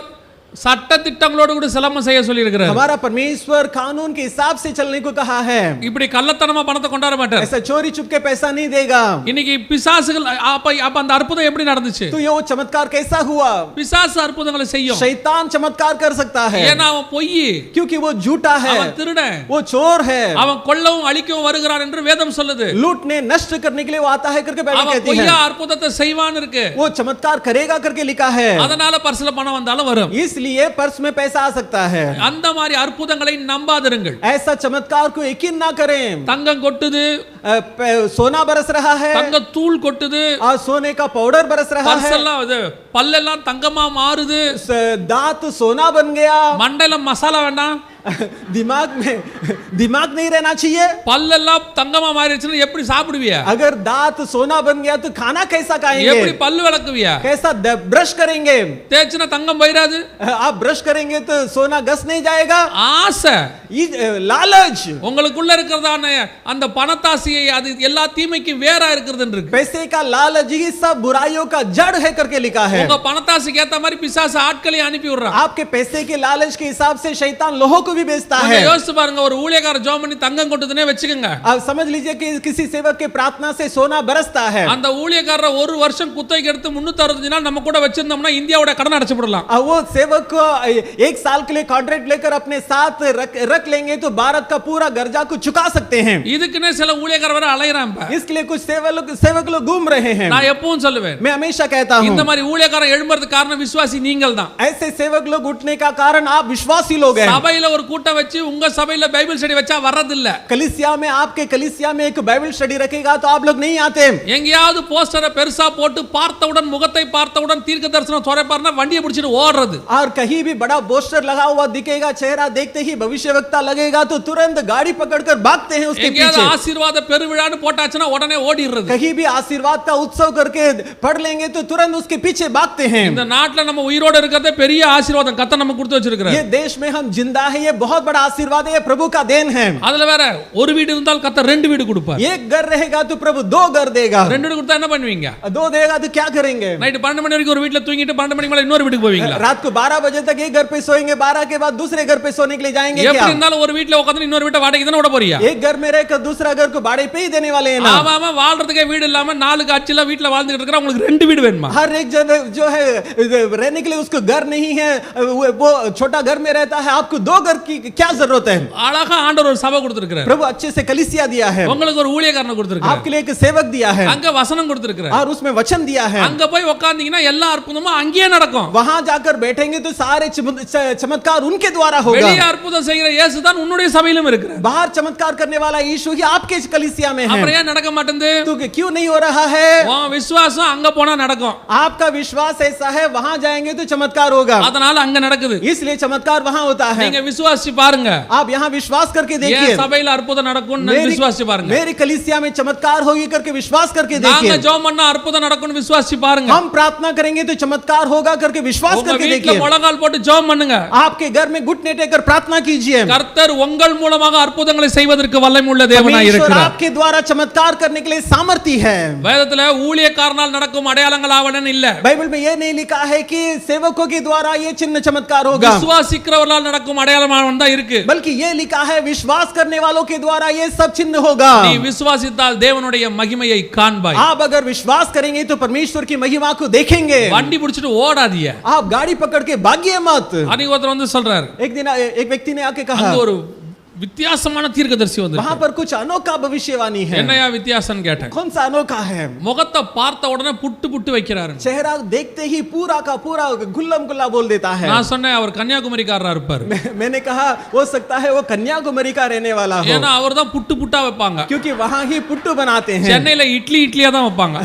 சட்ட திட்டங்களோடு கூட சிலம்பம் செய்ய சொல்லி இருக்கிறார். हमारा परमेश्वर कानून के हिसाब से चलने को कहा है. இப்படி கள்ளத்தனமா பணத்தை கொண்டாட மாட்டார். ऐसा चोरी छुप के पैसा नहीं देगा. இன்னைக்கு பிசாசுகள் அப்ப அந்த அற்புதம் எப்படி நடந்துச்சு? तो ये वो चमत्कार कैसा हुआ? பிசாசு அற்புதங்களை செய்யும். शैतान चमत्कार कर सकता है. ஏன்னா அவன் பொய், क्योंकि वो झूठा है, அவன் திருடன், वो चोर है, அவன் கொல்லவும் அழிக்கவும் வருகிறான் என்று வேதம் சொல்லுது. लूटने नष्ट करने के लिए वो आता है करके बाइबल அவன் कहती பொய்யா है. அற்புதத்தை செய்வான் இருக்கு. वो चमत्कार करेगा करके लिखा है. அதனால பர்ஸ்ல பணம் வந்தாலும் வரும். इसलिए पर्स में पैसा आ सकता है. அந்த மாதிரி அற்புதங்களை நம்பாதிருங்கள். ऐसा चमत्कार को यकीन ना करें. தங்கம் கொட்டுது, सोना बरस रहा है, தங்க தூள் கொட்டுது, और सोने का पाउडर बरस रहा है, பர்ஸெல்லாம் இது பல்லெல்லாம் தங்கமா மாறுது, दांत सोना बन गया, மண்டையில மசாலா வேண்டாம், दिमाग नहीं रहना चाहिए. பல்லெல்லாம் தங்கமா மாறிடுச்சுன்னா எப்படி சாப்பிடுவியா? अगर दांत सोना बन गया तो खाना कैसा खाएंगे? எப்படி பல்லு விளக்குவியா? कैसा ब्रश करेंगे? தேய்ச்சினா தங்கம் போயிராது. आप ब्रश करेंगे तो सोना घस नहीं जाएगा. ஆசை, लालच, உங்களுக்குள்ள இருக்கிறதான அந்த பணத்தாசையை அது எல்லா தீமைக்கும் வேறா இருக்குதுன்னு இருக்கு. पैसे का लालच ही सब बुराइयों का जड़ है करके लिखा है. உங்க பணத்தாசைக்கு ஏத்த மாதிரி பிசாசு ஆட்களை அனுப்பி விடுறான். आपके पैसे के लालच के हिसाब से शैतान लोगों को भी बेचता है। கொஞ்சம் யோசிச்சு பாருங்க, ஒரு ஊழியக்காரர் ஜெபம் பண்ணி தங்கம் கொட்டுதுனே வெச்சுக்கங்க. अब समझ लीजिए कि किसी सेवक के प्रार्थना से सोना बरसता है। அந்த ஊழியக்காரரை ஒரு வருஷம் குத்தகைக்கு எடுத்து 365 நாள் நம்ம கூட வச்சிருந்தோம்னா இந்தியாவோட கடன் அடைச்சு விடலாம். वो सेवक को एक साल के लिए कॉन्ट्रैक्ट लेकर अपने साथ रख लेंगे तो भारत का पूरा कर्जा को चुका सकते हैं। இதுக்குனே சில ஊழியக்காரர் வர அலையறான். इसके लिए कुछ सेवक लोग घूम रहे हैं। நான் எப்பவும் சொல்லுவேன், मैं हमेशा कहता हूं இந்த மாதிரி ஊழியக்காரர் எழும்பறதுக்கு காரணம் விசுவாசி நீங்கள் தான். ऐसे सेवक लोग उठने का कारण आप विश्वासी लोग हैं। சபையில ஒரு கூட்டம் வச்சு உங்க சபையில பைபிள் ஸ்டடி வச்சா வரது இல்ல. कलीसिया में आपके कलीसिया में एक बाइबल स्टडी रखेगा तो आप लोग नहीं आते। எங்கயாவது போஸ்டரை பெருசா போட்டு பார்த்தவுடன் முகத்தை பார்த்தவுடன் தீர்க்க தரிசனம் சொரப்பார்னா வண்டியை பிடிச்சிட்டு ஓடுறது. और कहीं भी बड़ा पोस्टर लगा हुआ दिखेगा, चेहरा देखते ही भविष्यवक्ता लगेगा तो तुरंत गाड़ी पकड़कर भागते हैं उसके पीछे। आशीर्वाद பெருவிழான்னு போட்டாச்சுனா உடனே ஓடிறது. कहीं भी आशीर्वाद का उत्सव करके पढ़ लेंगे तो तुरंत उसके पीछे भागते हैं। இந்த நாட்டுல நம்ம உயிரோட இருக்கறதே பெரிய ஆசீர்வாதம் கர்த்தர் நமக்கு கொடுத்து வச்சிருக்கார். ये देश में हम जिंदा है, ये बहुत बड़ा आशीर्वाद है, ये प्रभु का देन है। அதுல வேற ஒரு வீடு இருந்தால் கர்த்தர் ரெண்டு வீடு கொடுப்பார். एक घर रहेगा तो प्रभु दो घर देगा। ரெண்டு வீடு கொடுத்தா என்ன பண்ணுவீங்க? दो देगा तो क्या करेंगे? நைட் 12 மணி வரைக்கும் ஒரு வீட்ல தூங்கிட்டு 12 மணிக்கு மேல இன்னொரு வீட்டுக்கு போவீங்களா? रात को 12 बजे तक एक घर पे सोएंगे, 12 के बाद दूसरे घर पे सोने के लिए जाएंगे क्या? எப்படி இருந்தாலும் ஒரு வீட்ல உட்கார்ந்து இன்னொரு வீட்டை வாடகைக்கு தான விட போறியா? एक घर में रहकर दूसरा घर को भाड़े पे ही देने वाले हैं ना। ஆமாமா, வாழ்றதுக்கே வீடு இல்லாம 4 காட்சில வீட்ல வாழ்ந்துட்டு இருக்கற உங்களுக்கு ரெண்டு வீடு வேணுமா? हर एक जन जो है रहने के लिए उसको घर नहीं है, वो छोटा घर में रहता है, आपको दो घर की क्या जरूरत है? அழகா ஆண்டவர் ஒரு சபை கொடுத்திருக்கார். प्रभु अच्छे से कलीसिया दिया है, உங்களுக்கு ஒரு ஊழியக்காரனை கொடுத்திருக்கார், आपके लिए एक सेवक दिया है, அங்க வசனம் கொடுத்திருக்கார், और उसमें वचन दिया है। அங்க போய் உட்கார்ந்தீங்கன்னா எல்லா அற்புதமும் அங்கேயே நடக்கும். वहां जाकर बैठेंगे तो सारे चमत्कार उनके द्वारा होगा। வெளியே அற்புதம் செய்கிற இயேசு தான் உன்னுடைய சபையிலும் இருக்கிறார். बाहर चमत्कार करने वाला यीशु ही आपके कलीसिया में है। அப்புறம் ஏன் நடக்க மாட்டேங்குது? तो क्यों नहीं हो रहा है? உன் விசுவாசம் அங்க போனா நடக்கும். आपका विश्वास ऐसा है, वहां जाएंगे तो चमत्कार होगा, அதனால அங்க நடக்குது. इसलिए चमत्कार वहां होता है। நீங்க விசுவாசி பாருங்க, आप यहाँ विश्वास करके देखिए, ஏன் சபையில அற்புதம் நடக்கும்னு விசுவாசி பாருங்க. मेरी कलीसिया में चमत्कार होगी करके विश्वास करके நாங்க देखिए। ஜெபம் பண்ணா அற்புதம் நடக்கும்னு விசுவாசி பாருங்க. हम प्रार्थना करेंगे तो चमत्कार होगा करके विश्वास உங்க करके வீட்ல देखिए। முழங்கால் போட்டு ஜெபம் பண்ணுங்க. आपके घर में घुटने टेकर प्रार्थना कीजिए। கர்த்தர் உங்கள் மூலமாக அற்புதங்களை செய்வதற்கு வல்லமை உள்ள தேவனாய் இருக்கிறார். आपके द्वारा चमत्कार करने के लिए सामर्थ्य है। வேதத்துல ஊழியக்காரனால் நடக்கும் அடையாளங்கள் ஆவணன் இல்ல. बाइबल में ये नहीं लिखा है कि सेवकों के द्वारा ये चिन्ह चमत्कार होगा, விசுவாசிக்கிறவர்களால் நடக்கும் அடையாளமானவன் தான் இருக்கு. बल्कि ये लिखा है विश्वास करने वालों के द्वारा ये सब चिन्ह होगा। நீ விசுவாசித்தால் தேவனுடைய மகிமையை காண்பாய். आप अगर विश्वास करेंगे तो परमेश्वर की महिमा को देखेंगे। வண்டி பிடிச்சிட்டு ஓடாதீங்க. आप गाड़ी पकड़ के भागिए मत। அன்னைக்கு ஒருத்தர் வந்து சொல்றாரு, एक दिन एक व्यक्ति ने आके कहा, அங்க ஒரு வித்தியாசமான தீர்க்கதரிசி வந்து वहां पर कुछ अनोखा भविष्यवाणी है। என்னையா வித்தியாசம் கேட்டேன். कौन सा अनोखा है? முகத்தை பார்த்த உடனே புட்டு புட்டு வைக்கிறாரு. चेहरा देखते ही पूरा का पूरा गुल्लम गुल्ला बोल देता है। நான் சொன்னேன் அவர் கன்னியாகுமரிக்காரரா இருப்பார். मैंने कहा हो सकता है वो कन्याकुमारी का रहने वाला हो, ஏன்னா அவர் தான் புட்டு புட்டா வைப்பாங்க. क्योंकि वहां ही पुट्टू बनाते हैं। சென்னையில இட்லியா தான் வைப்பாங்க.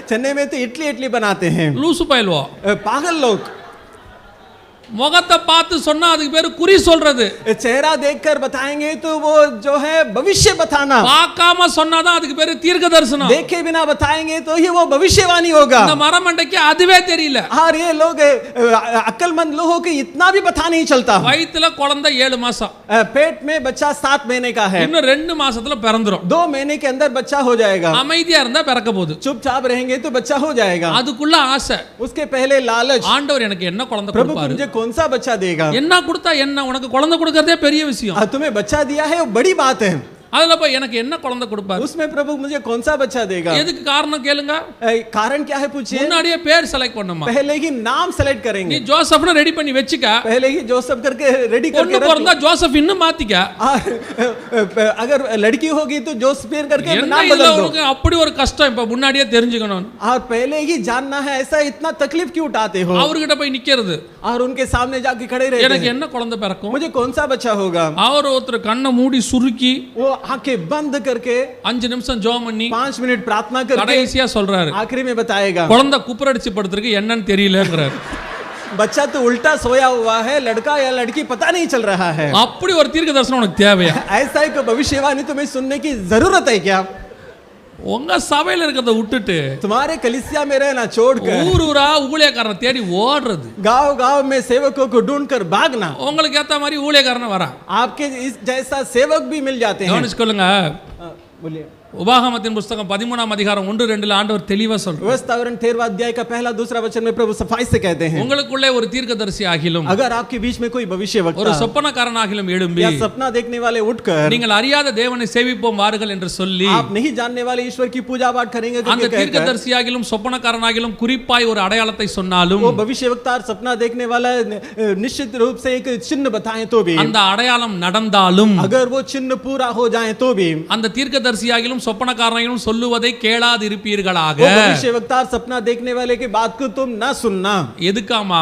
चेन्नई में तो इडली बनाते हैं। லூசு பயல்வோ, पागल लोग। முகத்தை பார்த்து சொன்னா அதுக்கு பேரு குறி சொல்றது. चेहरा देखकर बताएंगे तो वो जो है भविष्य बताना। பார்க்காம சொன்னாதான் அதுக்கு பேரு தீர்க்க தரிசனம். देखे बिना बताएंगे तो ही वो भविष्यवाणी होगा। இந்த மரமண்டைக்கு அதுவே தெரியல. और ये लोग अक्लमंद लोगों को इतना भी पता नहीं चलता। வயித்துல குழந்தை 7 மாசம், पेट में बच्चा 7 महीने का है, இன்னும் 2 மாசத்துல பிறந்துரும். 2 महीने के अंदर बच्चा हो जाएगा। அமைதியா இருந்தா பிறக்க போகுது. चुपचाप रहेंगे तो बच्चा हो जाएगा। அதுக்குள்ள ஆசை. उसके पहले लालच, ஆண்டவர் எனக்கு என்ன குழந்தை प्रभु கொடுப்பாரு? मुझे कौन सा बच्चा देगा? என்ன கொடுத்தா என்ன? உனக்கு குழந்தை கொடுக்கறதே பெரிய விஷயம். तुम्हें बच्चा दिया है वो बड़ी बात है। அதுல போய் எனக்கு என்ன குழந்தை கொடுப்பாரு? उसमें प्रभु मुझे कौन सा बच्चा देगा? எதுக்கு காரணம் கேளுங்க. कारण क्या है पूछिए। முன்னாடியே பேர் செலக்ட் பண்ணுமா. पहले ही नाम सेलेक्ट करेंगे। நீ ஜோசப்னு ரெடி பண்ணி வெச்சுக்க. पहले ही जोसेफ करके रेडी करके பொண்ணு பிறந்தா ஜோசப் இன்னும் மாத்திக்க. अगर लड़की होगी तो जोसेफीन करके என்ன नाम இல்ல बदल दो। உனக்கு அப்படி ஒரு கஷ்டம் இப்ப முன்னாடியே தெரிஞ்சுக்கணும். और पहले ही जानना है, ऐसा इतना तकलीफ क्यों उठाते हो? அவர்கிட்ட போய் நிக்கிறது. और उनके सामने जाके खड़े रहते எனக்கு हैं। என்ன குழந்தை பிறக்கும்? मुझे कौन सा बच्चा होगा? அவர் ஒருத்தர் கண்ணை மூடி சுருக்கி वो आंखें बंद करके 5 நிமிஷம் ஜெபம் பண்ணி 5 मिनट प्रार्थना करके கடைசியா சொல்றாரு, आखिरी में बताएगा குழந்தை குப்புரடிச்சு படுத்துருக்கு என்னன்னு தெரியலங்கறாரு. बच्चा तो उल्टा सोया हुआ है, लड़का या लड़की पता नहीं चल रहा है। அப்படி ஒரு தீர்க்க தரிசனம் உனக்கு தேவையா? ऐसा एक भविष्यवाणी तुम्हें सुनने की जरूरत है क्या? உங்க சபையில இருக்கிறத விட்டுட்டு तुम्हारे कलीसिया में रहना छोड़कर ஊர் ஊரா ஊழியக்காரனை தேடி ஓடுறது. गांव गांव में सेवकों को ढूंढकर भागना। உங்களுக்கு ஏத்த மாதிரி ஊழியக்காரனை வரா. आपके इस जैसा सेवक भी मिल जाते हैं। கவனிச்சுக்கொள்ளுங்க. बोलिए। உபாகமத்தின் புஸ்தகம் 13ஆம் அதிகாரம் 1-2 ஆண்டவர் தெளிவா சொல்றார். व्यवस्थावरण 13वां अध्याय का पहला दूसरा वचन में प्रभु सफाई से कहते हैं, உங்களுக்குள்ளே ஒரு தீர்க்கதரிசி ஆகிலும் अगर आपके बीच में कोई ஒரு भविष्यवक्ता சொப்பனக்காரனாகிலும் எழும்பி या सपना देखने वाले उठकर நீங்கள் அறியாத தேவனை சேவிப்போம் வாருங்கள் என்று சொல்லி आप नहीं जानने वाले ईश्वर की पूजा पाठ करेंगे அந்த करके कहकर தீர்க்கதரிசியாகிலும் சொப்பனக்காரனாகிலும் குறிப்பாய் ஒரு அடையாளத்தை சொன்னாலும் वो भविष्यवक्ता और सपना देखने वाला निश्चित रूप से एक चिन्ह बताएं तो भी, அந்த अடையாளம் நடந்தாலும் अगर वो चिन्ह पूरा हो जाए तो भी, அந்த தீர்க்கதரிசியாகிலும் சொப்பனக்காரனாகிலும் சொல்லுவதை கேளாதிருப்பீர்களாக. वो भविष्यवक्ता और सपना देखने वाले की बात को तुम ना सुनना. எதுக்காமா?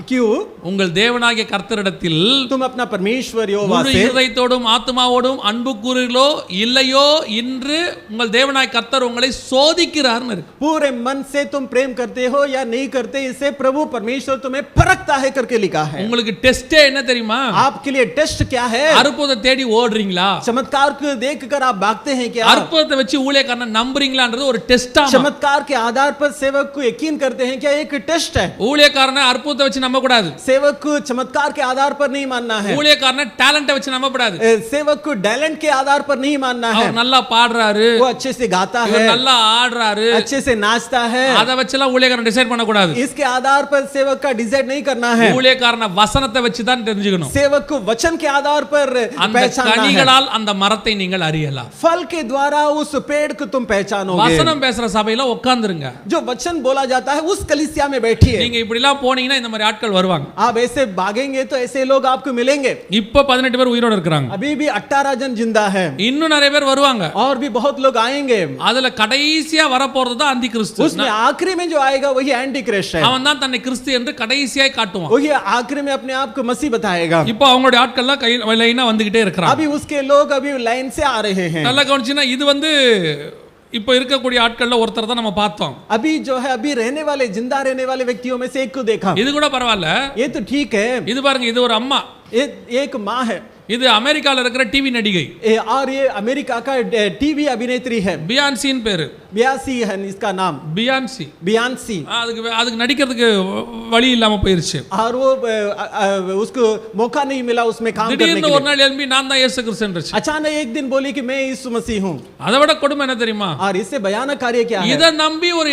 क्यों? உங்கள் தேவனாகிய கர்த்தரிடத்தில் तुम अपना परमेश्वर यहोवा முழு से இருதயத்தோடும் ஆத்துமாவோடும் அன்பு கூறுகிறீர்களோ இல்லையோ இன்று உங்கள் தேவனாகிய கர்த்தர் உங்களை சோதிக்கிறார்னு இருக்கு. पूरे मन से तुम प्रेम करते हो या नहीं करते, इसे प्रभु परमेश्वर तुम्हें परखता है करके लिखा है. உங்களுக்கு டெஸ்டே என்ன தெரியுமா? आपके लिए टेस्ट क्या है? அற்புதத்தை தேடி ஓடுறீங்களா? चमत्कार को देखकर आप भागते हैं क्या? அற்புதத்தை வச்சு ஊழியக்காரனை நம்புறீங்களான்றது ஒரு டெஸ்டா? चमत्कार के आधार पर सेवक को यकीन करते हैं क्या? एक टेस्ट है. ஊழியக்காரனை அற்புதத்தை வச்சு நம்ப கூடாது. सेवक को चमत्कार के आधार पर नहीं मानना है. ஊழியக்காரனை டேலண்ட்டை வச்சு நம்ப கூடாது. सेवक को टैलेंट के आधार पर नहीं मानना है. அவர் நல்லா பாடுறாரு, वो अच्छे से गाता है, இவர் நல்லா ஆடுறாரு, अच्छे से नाचता है, அத வச்சுலாம் ஊழியக்காரன் டிசைட் பண்ண கூடாது. इसके आधार पर सेवक का डिसाइड नहीं करना है. ஊழியக்காரனை வசனத்தை வச்சு தான் தெரிஞ்சுக்கணும். सेवक को वचन के आधार पर அந்த पहचानना है. கனிகளால் அந்த மரத்தை நீங்கள் அறியலாம். फल के द्वारा उस पेड़ को तुम पहचानोगे. வசனம் பேசுற சபையில உட்கார்ந்துருங்க. जो वचन बोला जाता है उस कलीसिया में बैठिए. நீங்க இப்படி எல்லாம் போனீங்கன்னா இந்த மாதிரி ஆட்கள் வருவாங்க. आप ऐसे भागेंगे तो ऐसे लोग आपको मिलेंगे. இப்ப 18 பேர் உயிரோட இருக்காங்க. अभी भी 18 जन जिंदा है. இன்னும் நிறைய பேர் வருவாங்க. और भी बहुत लोग आएंगे. அதுல கடைசியா வர போறது தான் அந்தி கிறிஸ்து. उसमें आखिरी में जो आएगा वही एंटी क्रिस्ट है. அவன் தான் தன்னை கிறிஸ்து என்று கடைசியாய் காட்டுவான். वही आखिरी में अपने आप को मसीह बताएगा. இப்போ அவங்களுடைய ஆட்கள்லாம் லைனா வந்துகிட்டே இருக்காங்க. अभी उसके लोग अभी लाइन से आ रहे हैं. நல்லா கவனிச்சீனா இது இப்போ இருக்கக்கூடிய ஆட்கள்ல ஒருத்தர் தான் நம்ம பார்த்தோம். अभी जो है अभी रहने वाले जिंदा रहने वाले व्यक्तियों में से एक को देखा. இது கூட பரவாயில்ல. ये तो ठीक है. இது பாருங்க, இது ஒரு அம்மா, एक माँ है. இது அமெரிக்கால இருக்கிற டிவி நடிகை. और ये अमेरिका का टीवी अभिनेत्री है. பியான்சின் பேரு. बियांसी है इसका नाम. बियांसी. அதுக்கு நடிக்கிறதுக்கு வழி இல்லாம போயிருச்சு. और वो उसको मौका नहीं मिला उसमें काम करने के திடீர்னு ஒரு लिए. நாள் எழும்பி நான் தான் இயேசு கிறிஸ்துன்றச்சு. अचानक एक दिन बोली कि मैं यीशु मसीह हूँ. அதை விட கொடுமை என்ன தெரியுமா? और इससे भयानक कार्य क्या है? இத நம்பி ஒரு